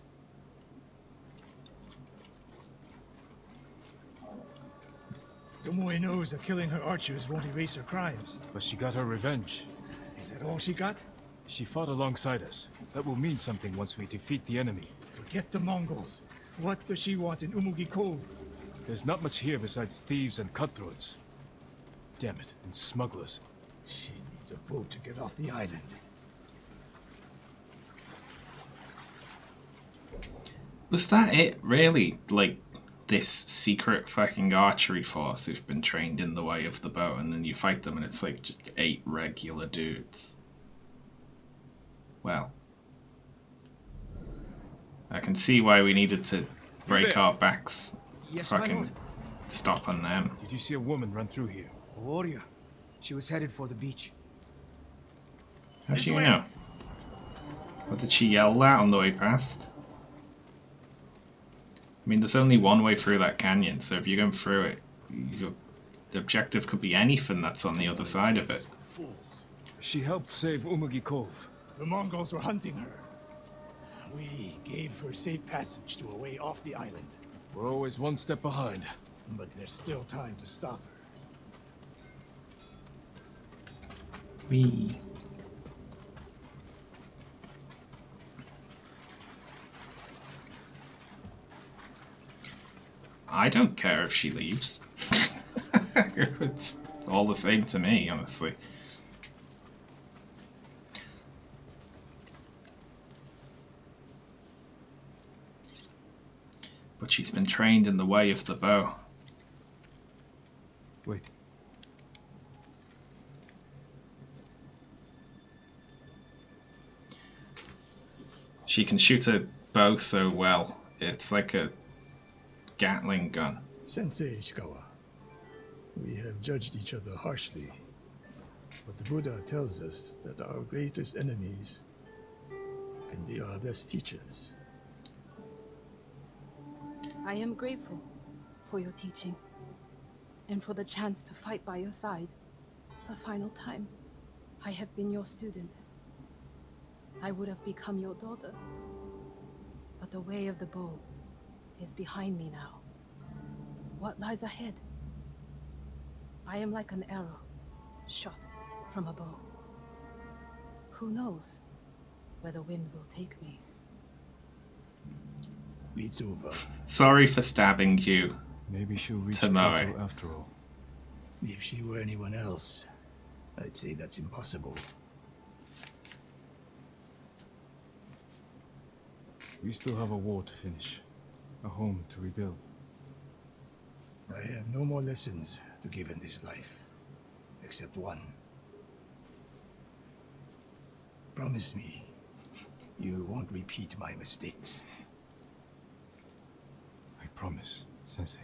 Tomoe knows that killing her archers won't erase her crimes. But she got her revenge. Is that all she got? She fought alongside us. That will mean something once we defeat the enemy. Forget the Mongols. What does she want in Umugi Cove? There's not much here besides thieves and cutthroats. Damn it, and smugglers. She needs a boat to get off the island. Was that it, really? Like, this secret fucking archery force who've been trained in the way of the bow, and then you fight them and it's like just 8 regular dudes. Well, I can see why we needed to break our backs. Yes, my Fucking lord. stop on them. Did you see a woman run through here? A warrior. She was headed for the beach. How do you know? What did she yell that on the way past? I mean, there's only one way through that canyon, so if you're going through it, your objective could be anything that's on the other side of it. She helped save Umugi Cove. The Mongols were hunting her. We gave her safe passage to a way off the island. We're always one step behind. But there's still time to stop her. Wee. I don't care if she leaves. It's all the same to me, honestly. But she's been trained in the way of the bow. Wait. She can shoot a bow so well. It's like a Gatling gun. Sensei Ishikawa, we have judged each other harshly. But the Buddha tells us that our greatest enemies can be our best teachers. I am grateful for your teaching and for the chance to fight by your side a final time. I have been your student. I would have become your daughter. But the way of the bow is behind me now. What lies ahead? I am like an arrow, shot from a bow. Who knows where the wind will take me? It's over. Sorry for stabbing you. Maybe she'll reach Tomorrow. Kyoto after all. If she were anyone else, I'd say that's impossible. We still have a war to finish. A home to rebuild. I have no more lessons to give in this life, except one. Promise me, you won't repeat my mistakes. I promise, Sensei.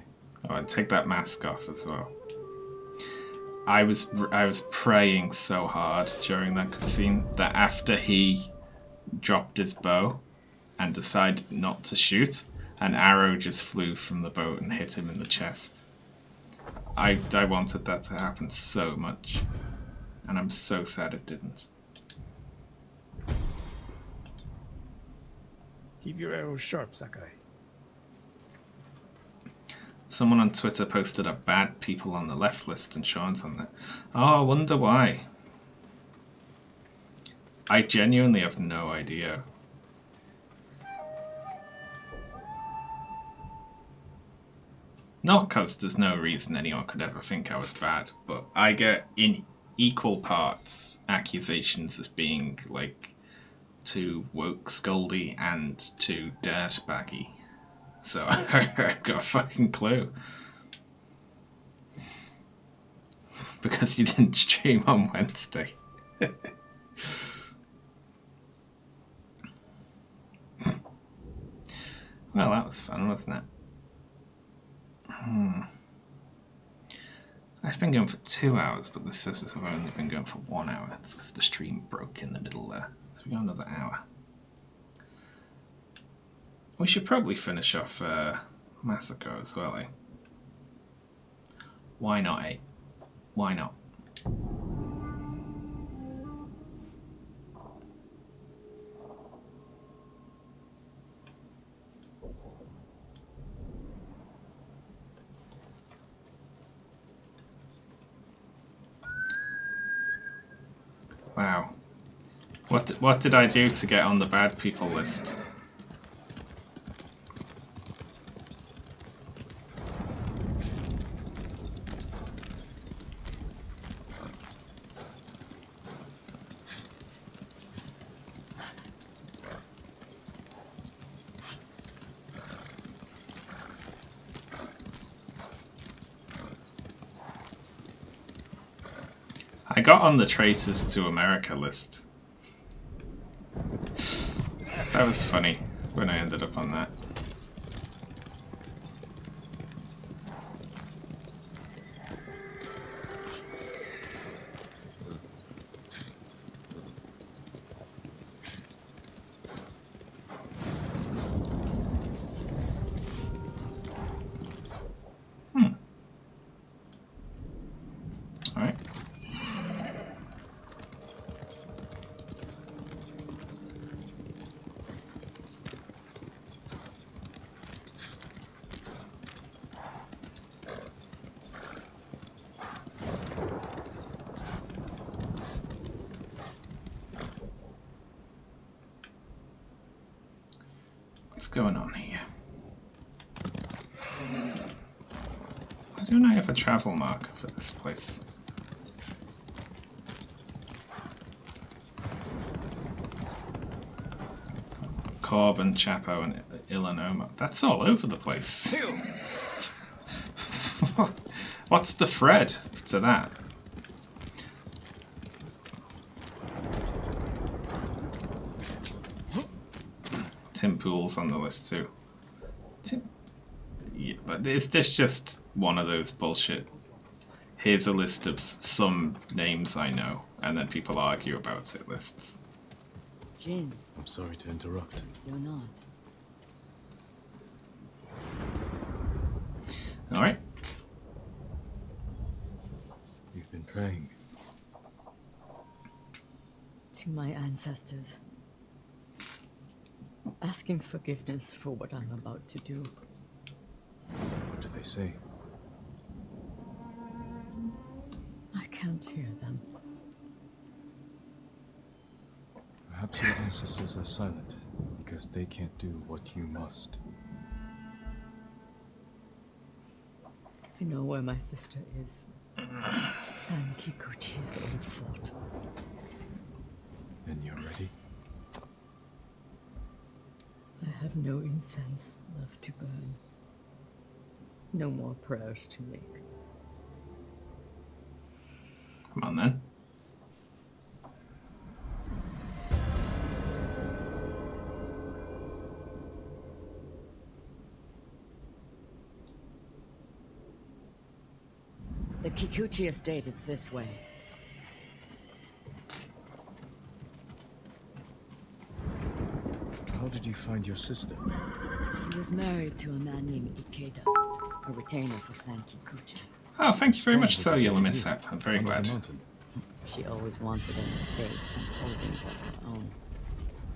Oh, and take that mask off as well. I was praying so hard during that cutscene that after he dropped his bow and decided not to shoot, an arrow just flew from the bow and hit him in the chest. I wanted that to happen so much, and I'm so sad it didn't. Keep your arrows sharp, Sakai. Someone on Twitter posted a bad people on the left list and Sean's on there. Oh, I wonder why. I genuinely have no idea. Not because there's no reason anyone could ever think I was bad, but I get in equal parts accusations of being like too woke scoldy and too dirtbaggy. So I've got a fucking clue. Because you didn't stream on Wednesday. Well, that was fun, wasn't it? I've been going for 2 hours, but this says I've only been going for 1 hour. It's because the stream broke in the middle there. So we got another hour. We should probably finish off Massacre as well, eh? Why not, eh? Why not? Wow. What did I do to get on the bad people list? I got on the Traces to America list. That was funny when I ended up on that. Alright. What's going on here? Why don't I have a travel mark for this place? Corbin, Chapo, and Ilanoma. That's all over the place. What's the thread to that? Tim Pool's on the list too. Yeah, but is this just one of those bullshit? Here's a list of some names I know, and then people argue about it lists. Jin, I'm sorry to interrupt. you're not. Alright. You've been praying. To my ancestors. asking forgiveness for what I'm about to do. What do they say? I can't hear them. Perhaps your ancestors are silent because they can't do what you must. I know where my sister is. And Kikuchi's old fort. Then you're ready? I have no incense left to burn. No more prayers to make. Come on then. The Kikuchi estate is this way. How did you find your sister? She was married to a man named Ikeda, a retainer for Clan Kikuchi. Oh, thank you very much, Strange Sir that Yellow you Mishap. I'm very under the glad. mountain. She always wanted an estate and holdings of her own.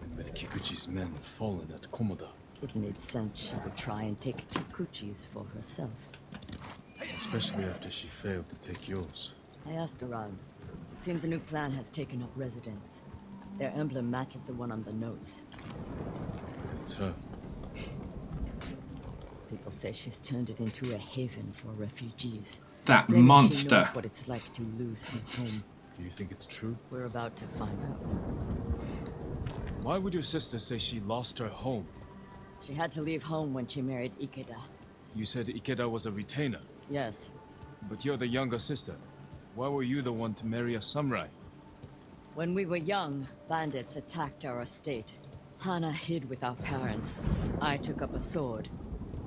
And with Kikuchi's men fallen at Komoda. It made sense she would try and take Kikuchi's for herself. Especially after she failed to take yours. I asked around. It seems a new clan has taken up residence. Their emblem matches the one on the notes. It's her. People say she's turned it into a haven for refugees. That Claiming monster. She knows what it's like to lose her home. Do you think it's true? We're about to find out. Why would your sister say she lost her home? She had to leave home when she married Ikeda. You said Ikeda was a retainer, Yes, but you're the younger sister. Why were you the one to marry a samurai? when we were young, bandits attacked our estate. Hana hid with our parents. I took up a sword.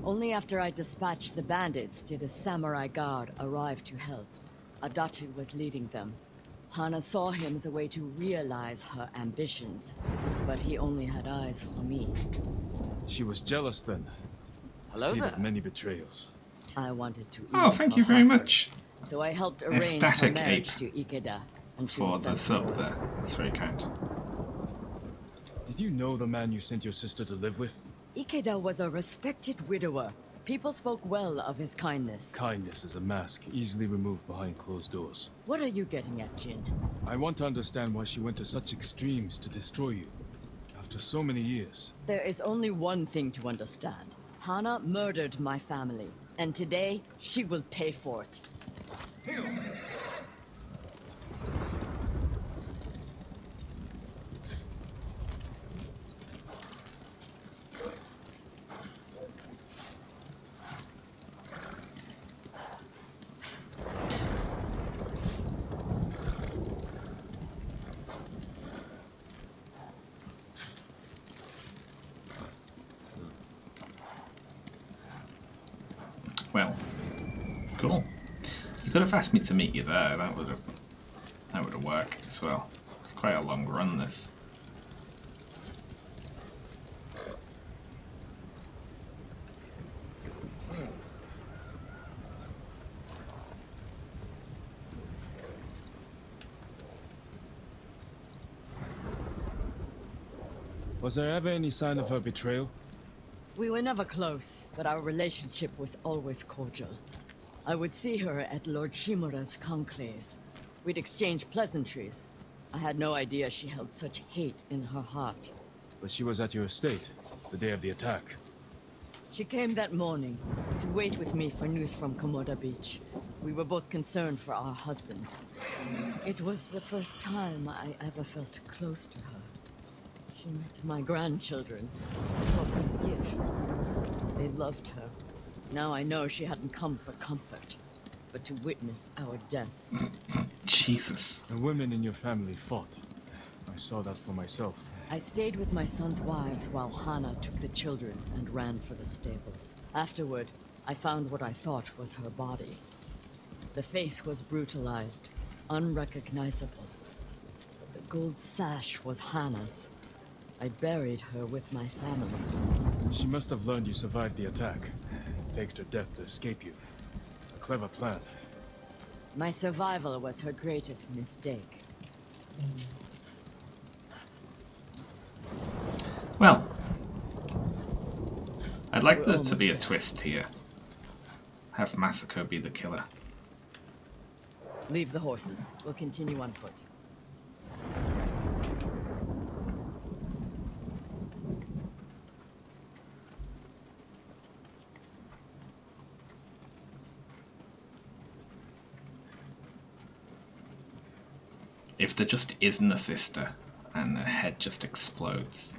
Only after I dispatched the bandits did a samurai guard arrive to help. Adachi was leading them. Hana saw him as a way to realize her ambitions, but he only had eyes for me. She was jealous then. Hello Seed there. of many betrayals. I wanted to Oh, ease thank her you very hunger, much so I helped arrange her Ecstatic marriage ape to Ikeda, and she for was the sent sub north. there. That's very kind. Did you know the man you sent your sister to live with? Ikeda was a respected widower. People spoke well of his kindness. Kindness is a mask, easily removed behind closed doors. What are you getting at, Jin? I want to understand why she went to such extremes to destroy you. After so many years. There is only one thing to understand. Hana murdered my family, and today she will pay for it. Well, cool. You could have asked me to meet you there. That would have worked as well. It's quite a long run, this. Was there ever any sign of her betrayal? We were never close, but our relationship was always cordial. I would see her at Lord Shimura's conclaves. We'd exchange pleasantries. I had no idea she held such hate in her heart. But she was at your estate, the day of the attack. She came that morning to wait with me for news from Komoda Beach. We were both concerned for our husbands. It was the first time I ever felt close to her. She met my grandchildren. I brought them gifts. They loved her. Now I know she hadn't come for comfort, but to witness our deaths. Jesus. The women in your family fought. I saw that for myself. I stayed with my son's wives while Hana took the children and ran for the stables. Afterward, I found what I thought was her body. The face was brutalized, unrecognizable. But the gold sash was Hana's. I buried her with my family. She must have learned you survived the attack. Faked her death to escape you. A clever plan. My survival was her greatest mistake. Well, I'd like We're there to almost be a there. twist here. Have Masako be the killer. Leave the horses. We'll continue on foot. If there just isn't a sister and her head just explodes.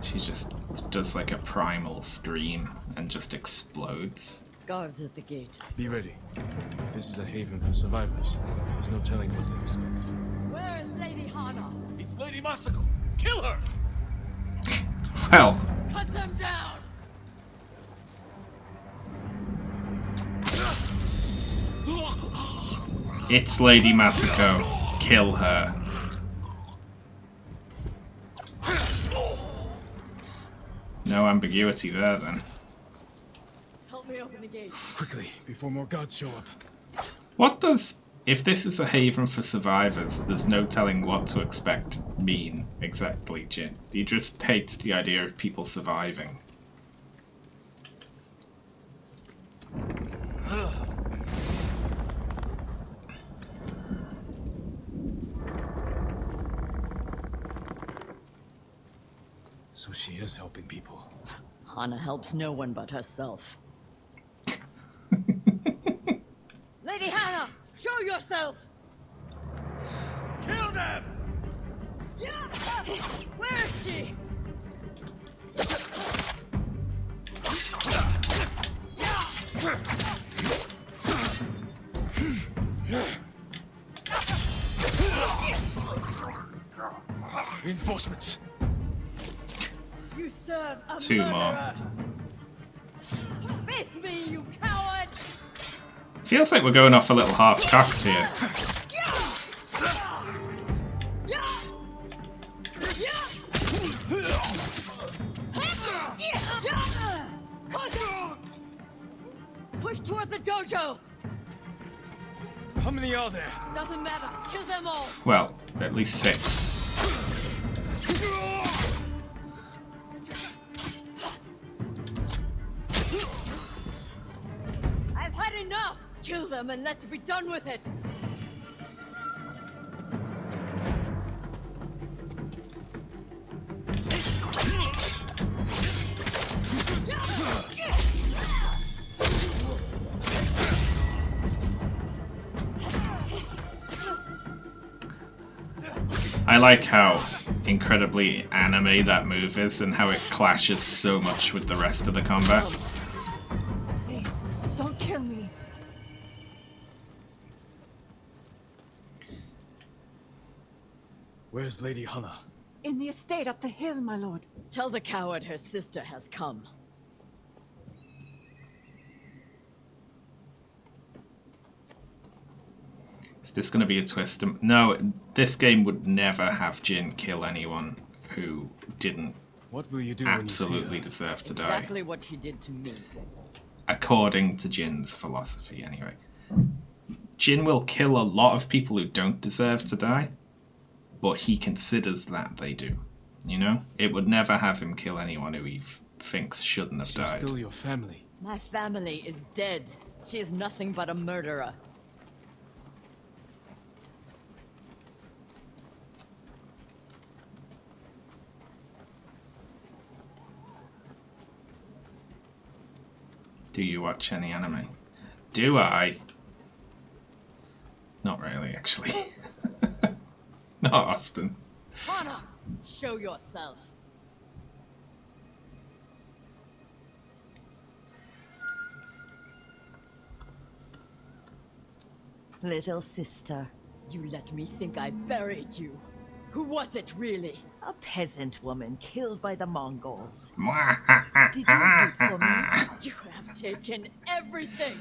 She just does like a primal scream and just explodes. Guards at the gate. Be ready. If this is a haven for survivors, there's no telling what to expect. Where is Lady Hana? It's Lady Masako. Kill her! Well, Cut them down! it's Lady Masako. Kill her. No ambiguity there then. Help me open the gate. Quickly, before more gods show up. What does, if this is a haven for survivors, there's no telling what to expect, mean exactly, Jin? He just hates the idea of people surviving. So she is helping people. Hana helps no one but herself. Lady Hana, show yourself! Kill them! Where is she? Reinforcements. You serve a Two more. murderer. Face me, you coward! Feels like we're going off a little half-cocked here. Push toward the dojo! How many are there? Doesn't matter. Kill them all! Well, at least 6. I've had enough! Kill them and let's be done with it! I like how incredibly anime that move is and how it clashes so much with the rest of the combat. Please, don't kill me. Where's Lady Hana? In the estate up the hill, my lord. Tell the coward her sister has come. Is this going to be a twist? No, this game would never have Jin kill anyone who didn't What will you do absolutely when you see deserve to die. Exactly what she did to me. According to Jin's philosophy, anyway. Jin will kill a lot of people who don't deserve to die, but he considers that they do. You know? It would never have him kill anyone who he thinks shouldn't have She's died. still your family. My family is dead. She is nothing but a murderer. Do you watch any anime? Do I? Not really, actually. Not often. Hana, show yourself. Little sister. You let me think I buried you. Who was it, really? A peasant woman killed by the Mongols. Did Did you wait for me? You have taken everything!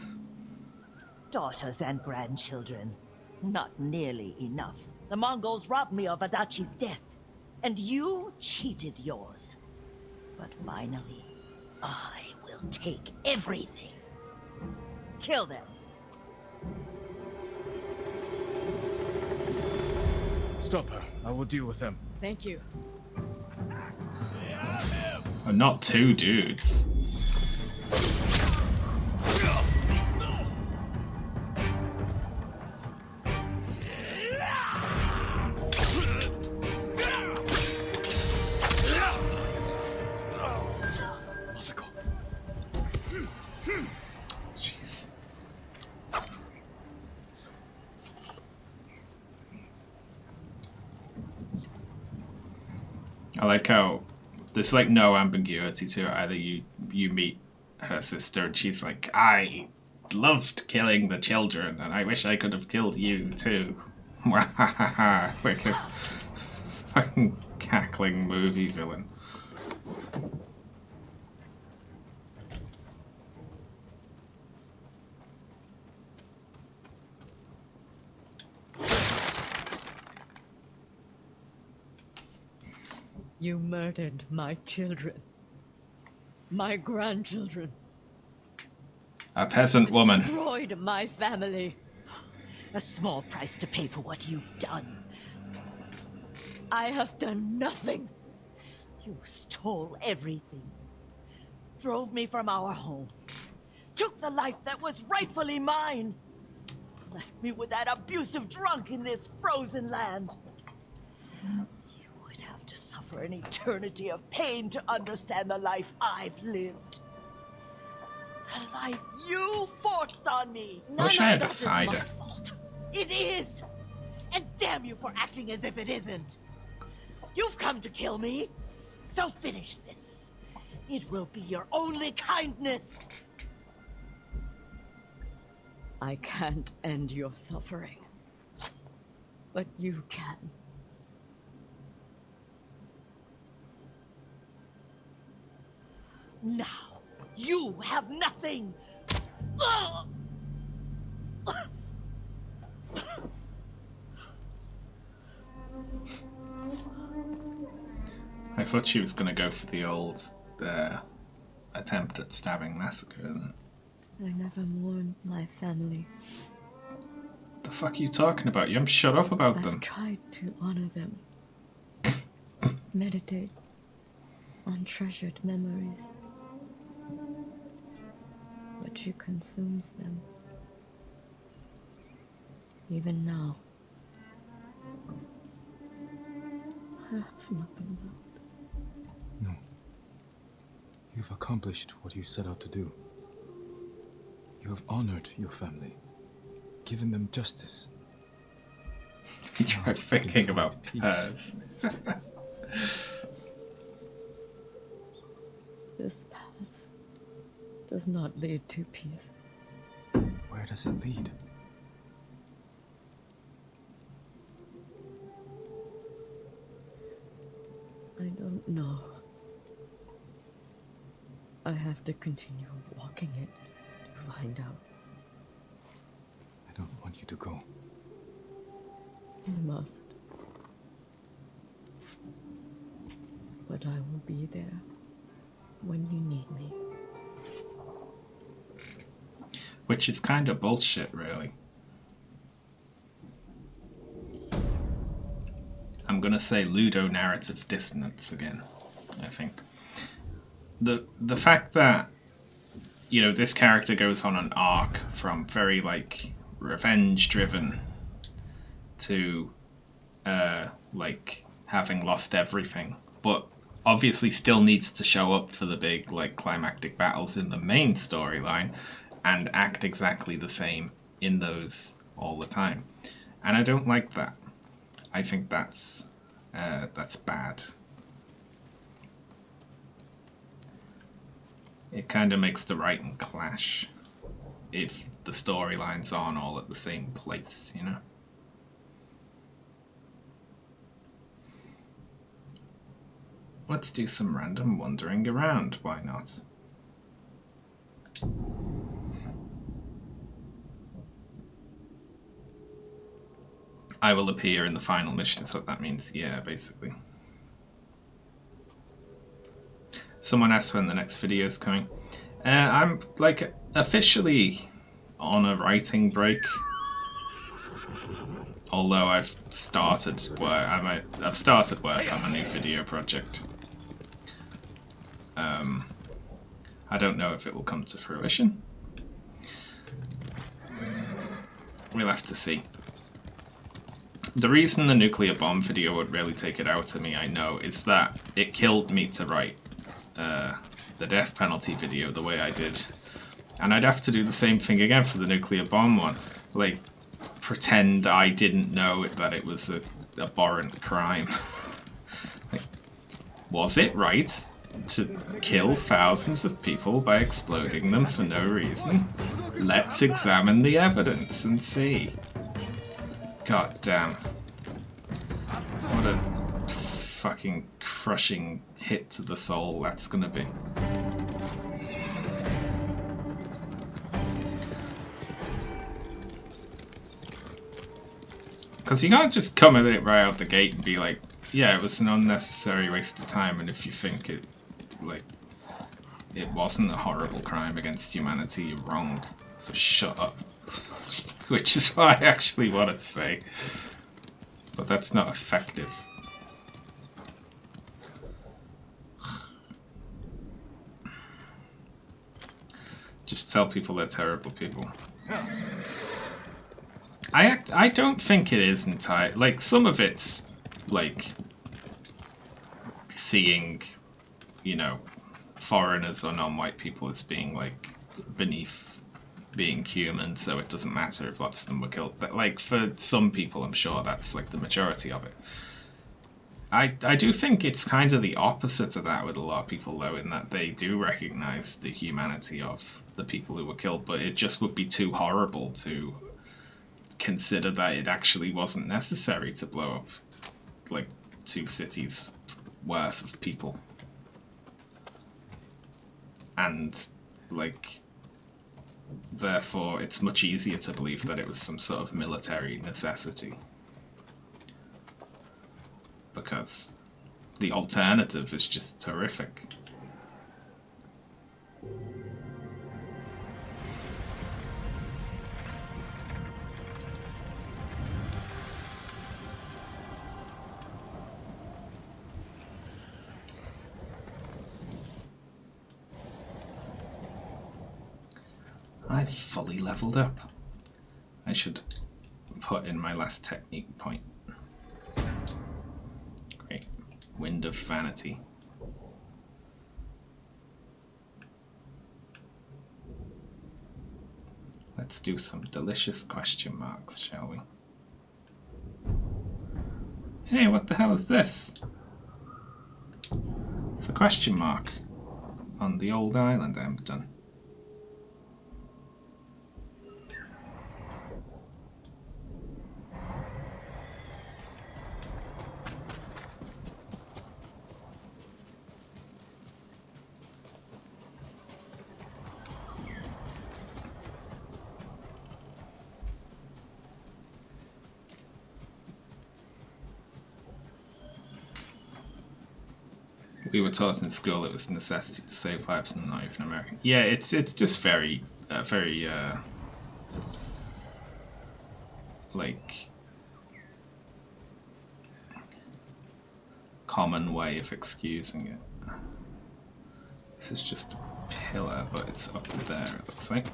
Daughters and grandchildren. Not nearly enough. The Mongols robbed me of Adachi's death. And you cheated yours. But finally, I will take everything. Kill them. Stop her. I will deal with them. Thank you. Oh, not two dudes. Jeez. I like how there's like no ambiguity to it. Either you meet her sister and she's like, I loved killing the children and I wish I could have killed you too. Like a fucking cackling movie villain. You murdered my children. My grandchildren. A peasant woman. Destroyed my family. A small price to pay for what you've done. I have done nothing. You stole everything. Drove me from our home. Took the life that was rightfully mine. Left me with that abusive drunk in this frozen land. You would have to suffer an eternity of pain to understand the life I've lived. The life you forced on me. I wish I had a cider. Fault. It is! And damn you for acting as if it isn't. You've come to kill me, so finish this. It will be your only kindness. I can't end your suffering. But you can. Now, you have nothing. I thought she was gonna go for the old attempt at stabbing massacre, isn't it? I never mourned my family. The fuck are you talking about? You haven't shut up about them. I've tried to honor them. Meditate on treasured memories. But she consumes them. Even now. I have nothing left. No. You've accomplished what you set out to do. You have honored your family, given them justice. You try thinking about peace. This path does not lead to peace. Where does it lead? I don't know. I have to continue walking it to find out. I don't want you to go. You must. But I will be there when you need me. Which is kind of bullshit, really. I'm gonna say ludonarrative dissonance again, I think. The fact that, you know, this character goes on an arc from very, like, revenge-driven to, like, having lost everything, but obviously still needs to show up for the big, like, climactic battles in the main storyline and act exactly the same in those all the time. And I don't like that. I think that's bad. It kind of makes the writing clash if the storylines aren't all at the same place, you know? Let's do some random wandering around, why not? I will appear in the final mission, is what that means. Yeah, basically. Someone asked when the next video is coming. I'm, like, officially on a writing break. Although I've started work, I've started work on a new video project. I don't know if it will come to fruition. We'll have to see. The reason the nuclear bomb video would really take it out of me, I know, is that it killed me to write the death penalty video the way I did. And I'd have to do the same thing again for the nuclear bomb one. Like, pretend I didn't know that it was a abhorrent crime. Like, was it right to kill thousands of people by exploding them for no reason? Let's examine the evidence and see. God damn. What a fucking crushing hit to the soul that's gonna be. Because you can't just come at it right out the gate and be like, yeah, it was an unnecessary waste of time, and if you think it, like, it wasn't a horrible crime against humanity, you're wrong. So shut up. Which is what I actually want to say. But that's not effective. Just tell people they're terrible people. I don't think it is entirely... Like, some of it's, like, seeing, you know, foreigners or non-white people as being, like, beneath being human, so it doesn't matter if lots of them were killed. But, like, for some people, I'm sure that's, like, the majority of it. I do think it's kind of the opposite of that with a lot of people, though, in that they do recognize the humanity of the people who were killed, but it just would be too horrible to consider that it actually wasn't necessary to blow up, like, 2 cities worth of people. And, like, therefore it's much easier to believe that it was some sort of military necessity. Because the alternative is just horrific. I've fully leveled up. I should put in my last technique point. Great. Wind of Vanity. Let's do some delicious question marks, shall we? Hey, what the hell is this? It's a question mark on the old island I haven't done. We were taught in school it was a necessity to save lives and not even American. Yeah, it's just very, like, common way of excusing it. This is just a pillar, but it's up there, it looks like.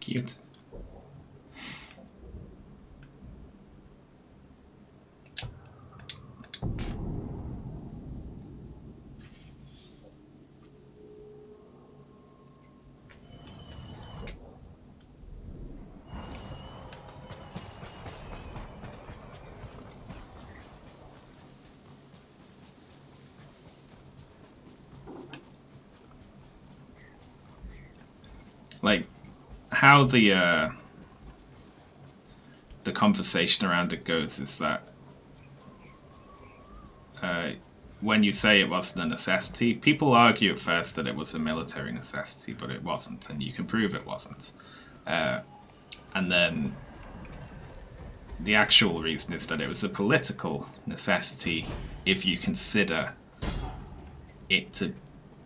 Cute. Like, how the conversation around it goes is that when you say it wasn't a necessity, people argue at first that it was a military necessity, but it wasn't, and you can prove it wasn't. And then the actual reason is that it was a political necessity if you consider it to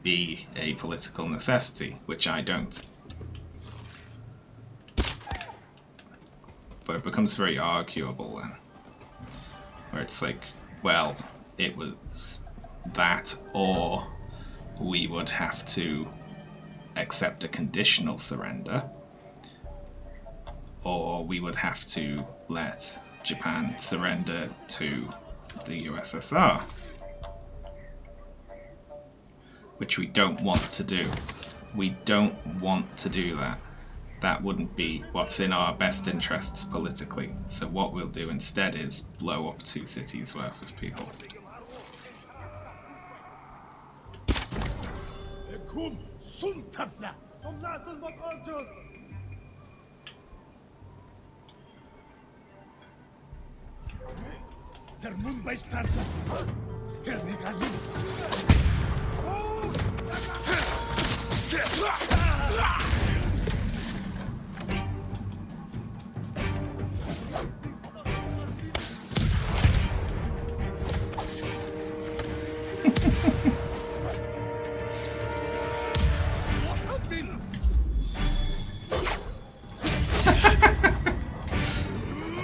be a political necessity, which I don't. But it becomes very arguable then, where it's like, well, it was that, or we would have to accept a conditional surrender, or we would have to let Japan surrender to the USSR, which we don't want to do. We don't want to do that. That wouldn't be what's in our best interests politically. So what we'll do instead is blow up 2 cities worth of people.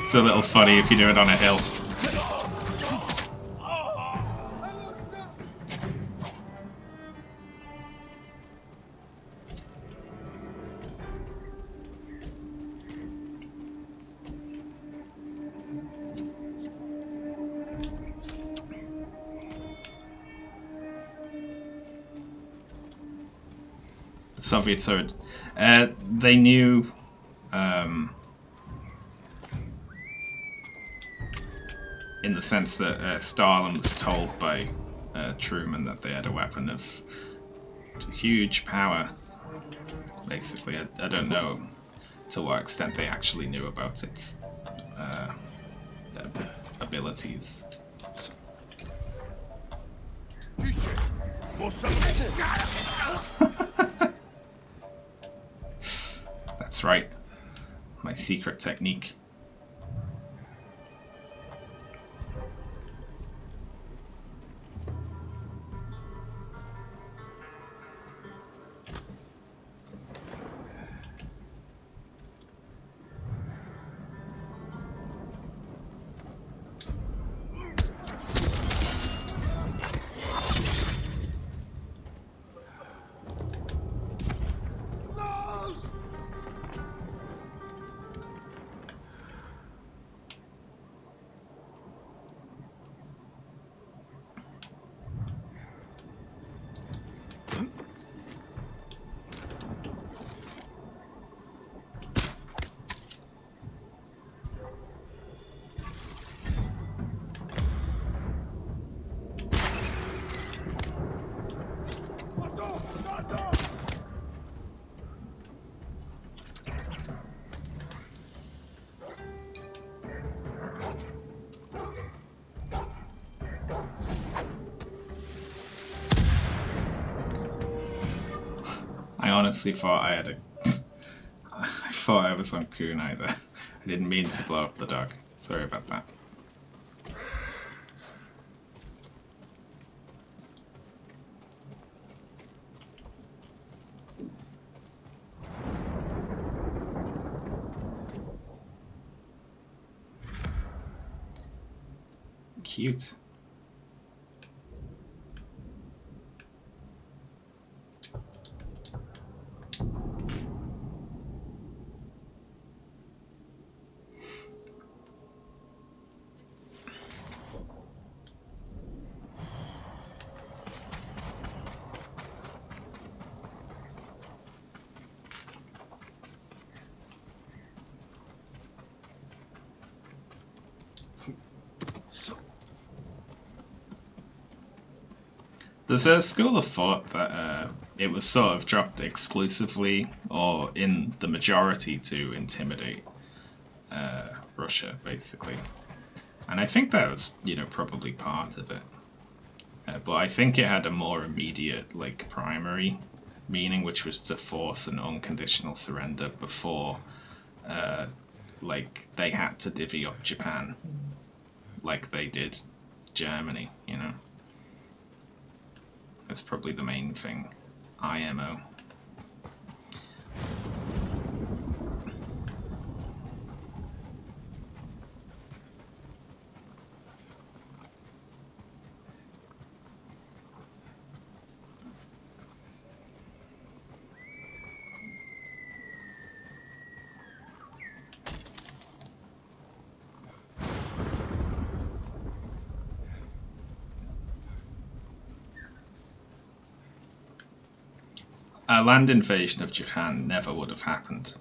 It's a little funny if you do it on a hill. The Soviets are... they knew... in the sense that Stalin was told by Truman that they had a weapon of huge power. Basically, I don't know to what extent they actually knew about its abilities. That's right, my secret technique. I honestly thought I had a... I thought I was on kunai there. I didn't mean to blow up the dog. Sorry about that. Cute. There's a school of thought that it was sort of dropped exclusively or in the majority to intimidate Russia, basically. And I think that was, you know, probably part of it. But I think it had a more immediate, like, primary meaning, which was to force an unconditional surrender before, like, they had to divvy up Japan, like they did Germany, you know. That's probably the main thing. IMO. A land invasion of Japan never would have happened.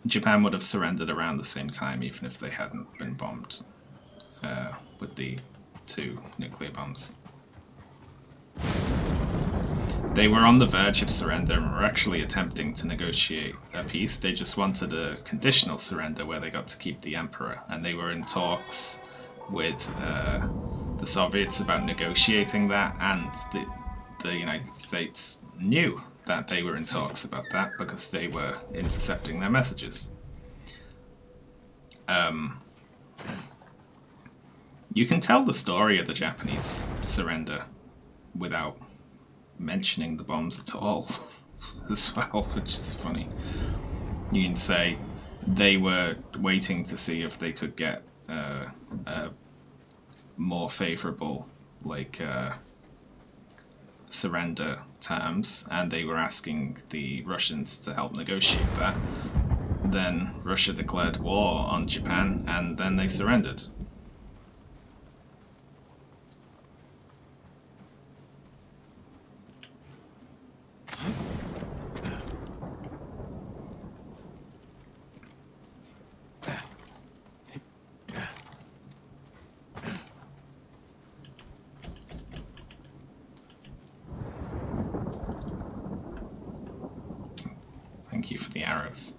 Japan would have surrendered around the same time, even if they hadn't been bombed with the 2 nuclear bombs. They were on the verge of surrender and were actually attempting to negotiate a peace. They just wanted a conditional surrender where they got to keep the emperor, and they were in talks with the Soviets about negotiating that, and the United States knew that they were in talks about that because they were intercepting their messages. You can tell the story of the Japanese surrender without mentioning the bombs at all as well, which is funny. You can say they were waiting to see if they could get more favorable surrender terms, and they were asking the Russians to help negotiate that. Then Russia declared war on Japan, and then they surrendered. Thank you for the arrows.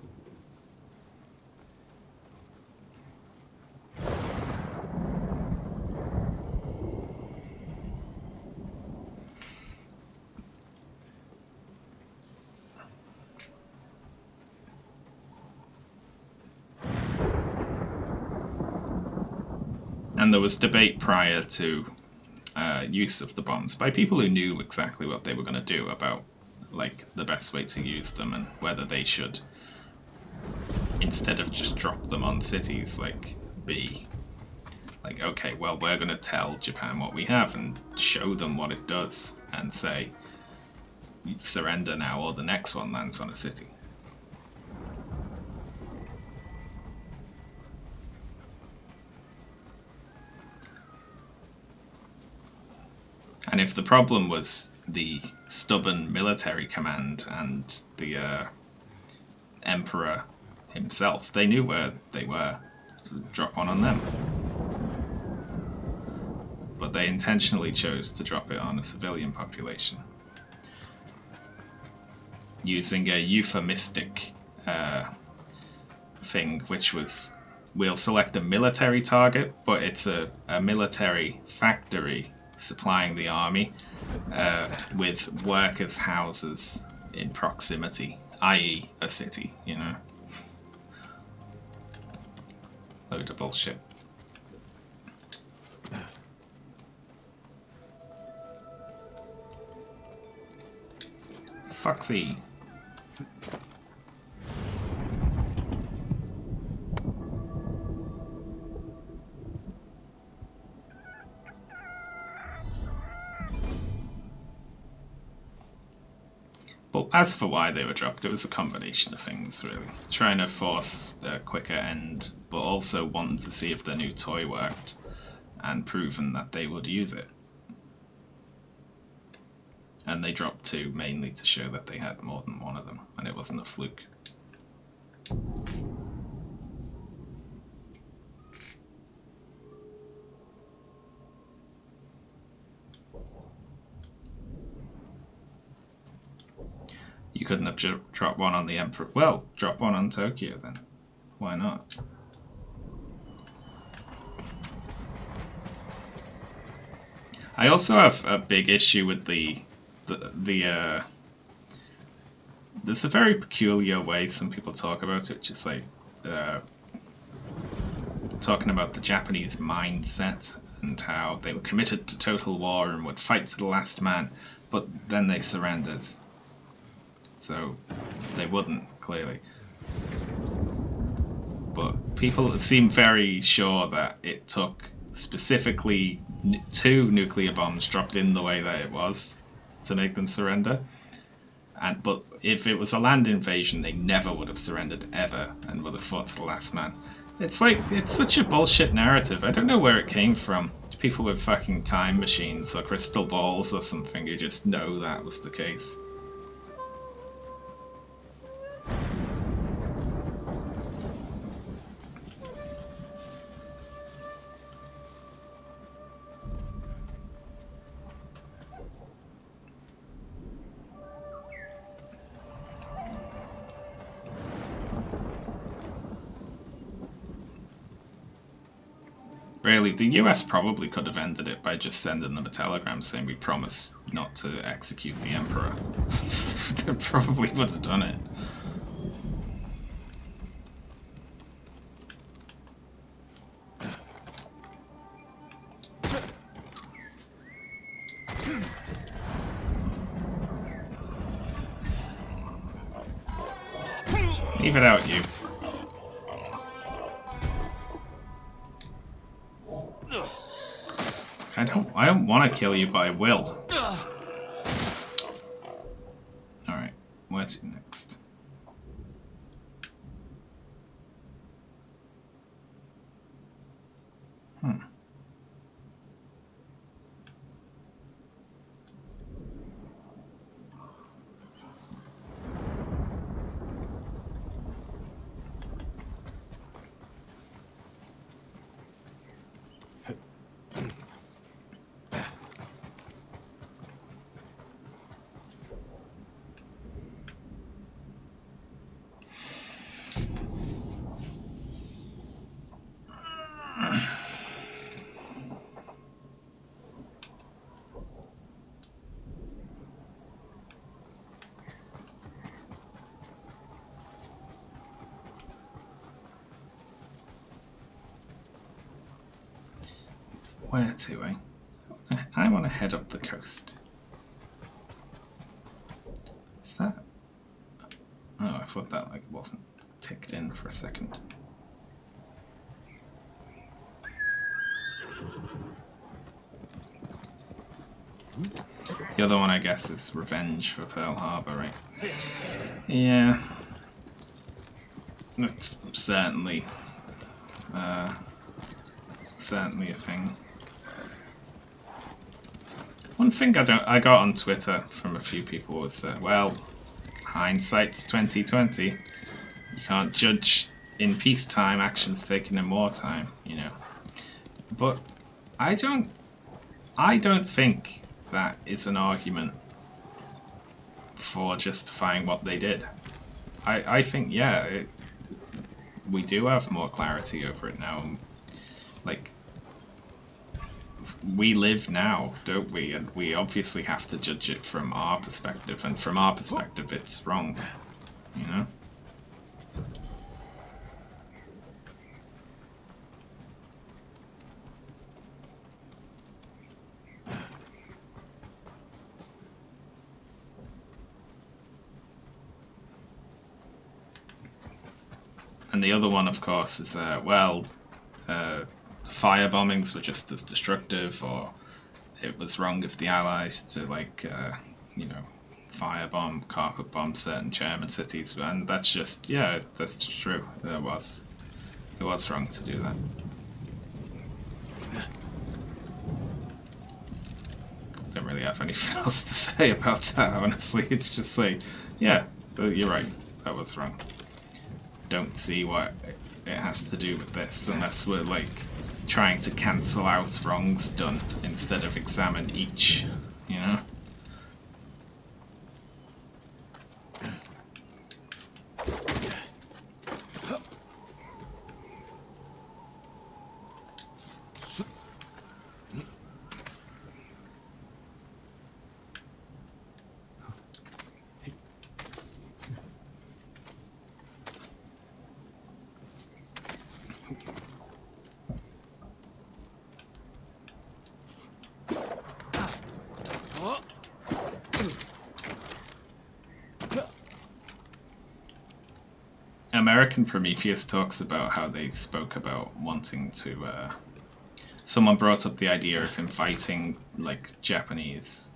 And there was debate prior to use of the bombs by people who knew exactly what they were going to do about the best way to use them, and whether they should, instead of just drop them on cities, be okay, well, we're going to tell Japan what we have and show them what it does and say, surrender now or the next one lands on a city. And if the problem was the stubborn military command and the emperor himself, they knew where they were. Drop one on them. But they intentionally chose to drop it on a civilian population, using a euphemistic thing, which was, we'll select a military target, but it's a military factory supplying the army with workers' houses in proximity, i.e. a city, Load of bullshit. Foxy. But as for why they were dropped, it was a combination of things, really. Trying to force a quicker end, but also wanting to see if their new toy worked, and proven that they would use it. And they dropped 2 mainly to show that they had more than one of them, and it wasn't a fluke. You couldn't have dropped one on the Emperor. Well, drop one on Tokyo then. Why not? I also have a big issue with the there's a very peculiar way some people talk about it, which is talking about the Japanese mindset and how they were committed to total war and would fight to the last man, but then they surrendered. So they wouldn't, clearly. But people seem very sure that it took specifically 2 nuclear bombs dropped in the way that it was to make them surrender. But if it was a land invasion, they never would have surrendered ever and would have fought to the last man. It's like, it's such a bullshit narrative. I don't know where it came from. People with fucking time machines or crystal balls or something who just know that was the case. Really, the US probably could have ended it by just sending them a telegram saying we promise not to execute the Emperor. They probably would have done it. Leave it out, you. I don't want to kill you, but I will. Alright, where to next? Where to, eh? I want to head up the coast. Is that... Oh, I thought that like wasn't ticked in for a second. The other one, I guess, is revenge for Pearl Harbor, right? Yeah. That's certainly a thing. One thing I got on Twitter from a few people was that, well, hindsight's 2020. You can't judge in peacetime actions taken in wartime, you know. But I don't think that is an argument for justifying what they did. I think, yeah, we do have more clarity over it now. Like, we live now, don't we? And we obviously have to judge it from our perspective, and from our perspective it's wrong, you know? And the other one, of course, is, fire bombings were just as destructive, or it was wrong of the Allies to, like, you know, firebomb, carpet bomb certain German cities, and that's just, yeah, that's true. It was wrong to do that. Don't really have anything else to say about that, honestly. It's just like, yeah, you're right, that was wrong. Don't see what it has to do with this, unless we're, like, trying to cancel out wrongs done instead of examine each, you know? American Prometheus talks about how they spoke about wanting to. Someone brought up the idea of inviting like Japanese,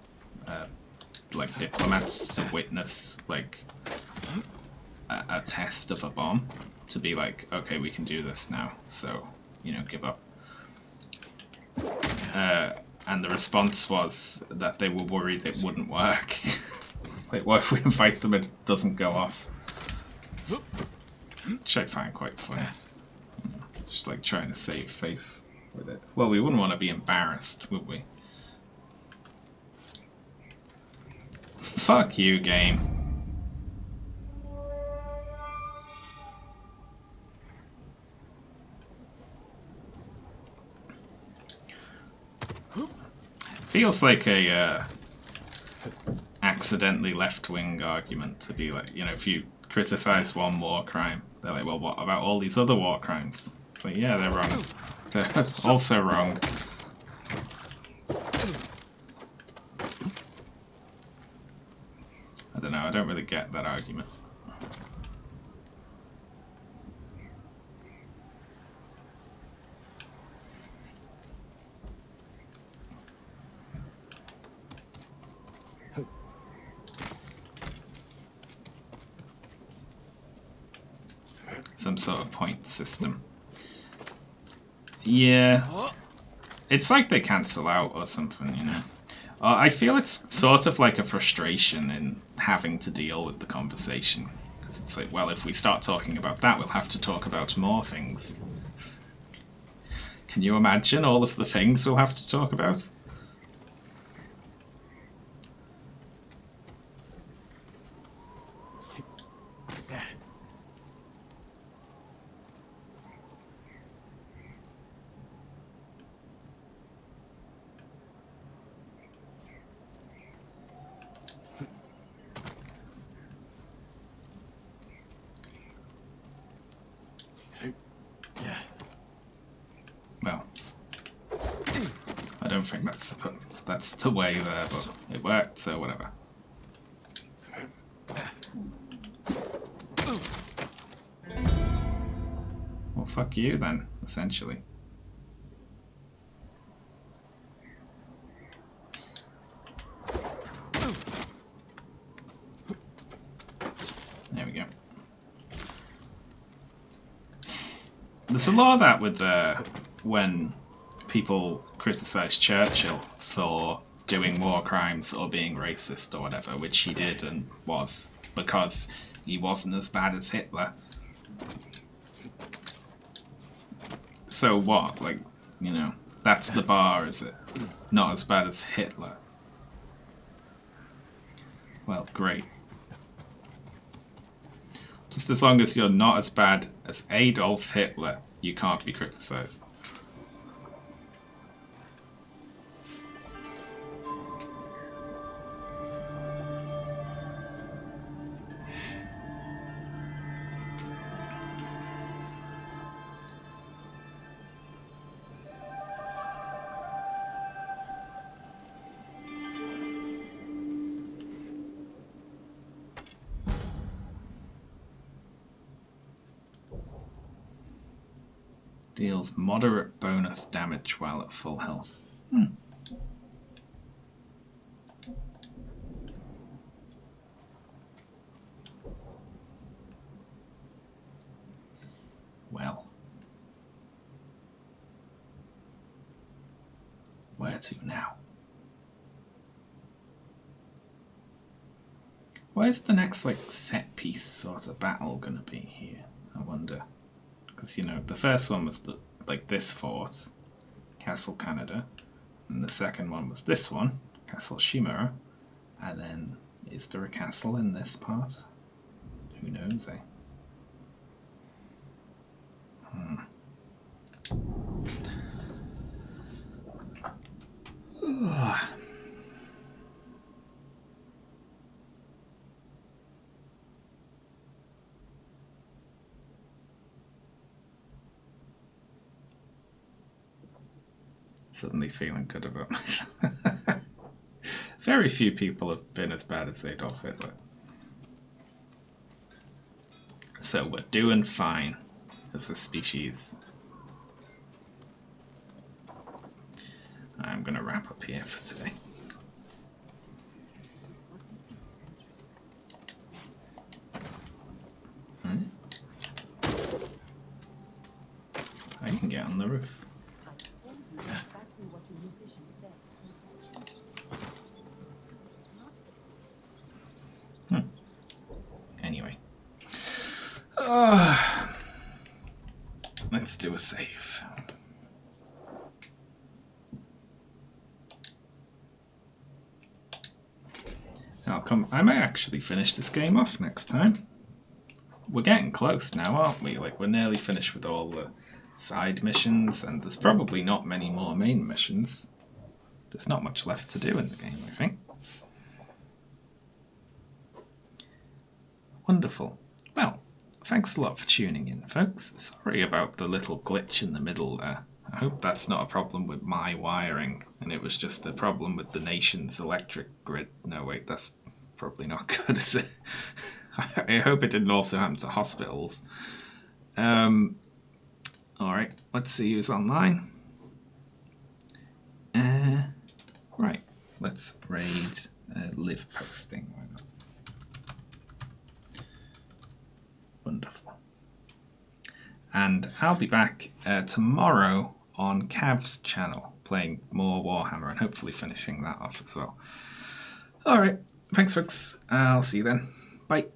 like diplomats to witness like a test of a bomb, to be like, okay, we can do this now, so you know, give up. And the response was that they were worried it wouldn't work. Like, what if we invite them and it doesn't go off? Which I find quite funny. Just like trying to save face with it. Well, we wouldn't want to be embarrassed, would we? Fuck you, game. Feels like a accidentally left-wing argument to be like, you know, if you criticize one war crime, they're like, well, what about all these other war crimes? It's like, yeah, they're wrong. They're also wrong. I don't know, I don't really get that argument. Some sort of point system. Yeah. It's like they cancel out or something, you know. I feel it's sort of like a frustration in having to deal with the conversation. Because it's like, well, if we start talking about that, we'll have to talk about more things. Can you imagine all of the things we'll have to talk about? Well, I don't think that's the way there, but it worked, so whatever. Well, fuck you then, essentially. There we go. There's a lot of that with when people criticize Churchill for doing war crimes or being racist or whatever, which he did and was, because he wasn't as bad as Hitler. So what? Like, you know, that's the bar, is it? Not as bad as Hitler. Well, great. Just as long as you're not as bad as Adolf Hitler, you can't be criticized. Deals moderate bonus damage while at full health. Well. Where to now? Where's the next, like, set piece sort of battle gonna be here? I wonder. Because, you know, the first one was like this fort, Castle Canada, and the second one was this one, Castle Chimera, and then is there a castle in this part? Who knows, eh? Suddenly feeling good about myself. Very few people have been as bad as Adolf Hitler. So we're doing fine as a species. I'm going to wrap up here for today. I can get on the roof. Anyway. Let's do a save. I might actually finish this game off next time. We're getting close now, aren't we? Like, we're nearly finished with all the side missions, and there's probably not many more main missions. There's not much left to do in the game, I think. Wonderful. Well, thanks a lot for tuning in, folks. Sorry about the little glitch in the middle there. I hope that's not a problem with my wiring, and it was just a problem with the nation's electric grid. No, wait, that's probably not good, is it? I hope it didn't also happen to hospitals. Alright, let's see who's online. Right, let's raid live posting. Why not? Wonderful. And I'll be back tomorrow on Cav's channel, playing more Warhammer and hopefully finishing that off as well. Alright, thanks folks. I'll see you then. Bye.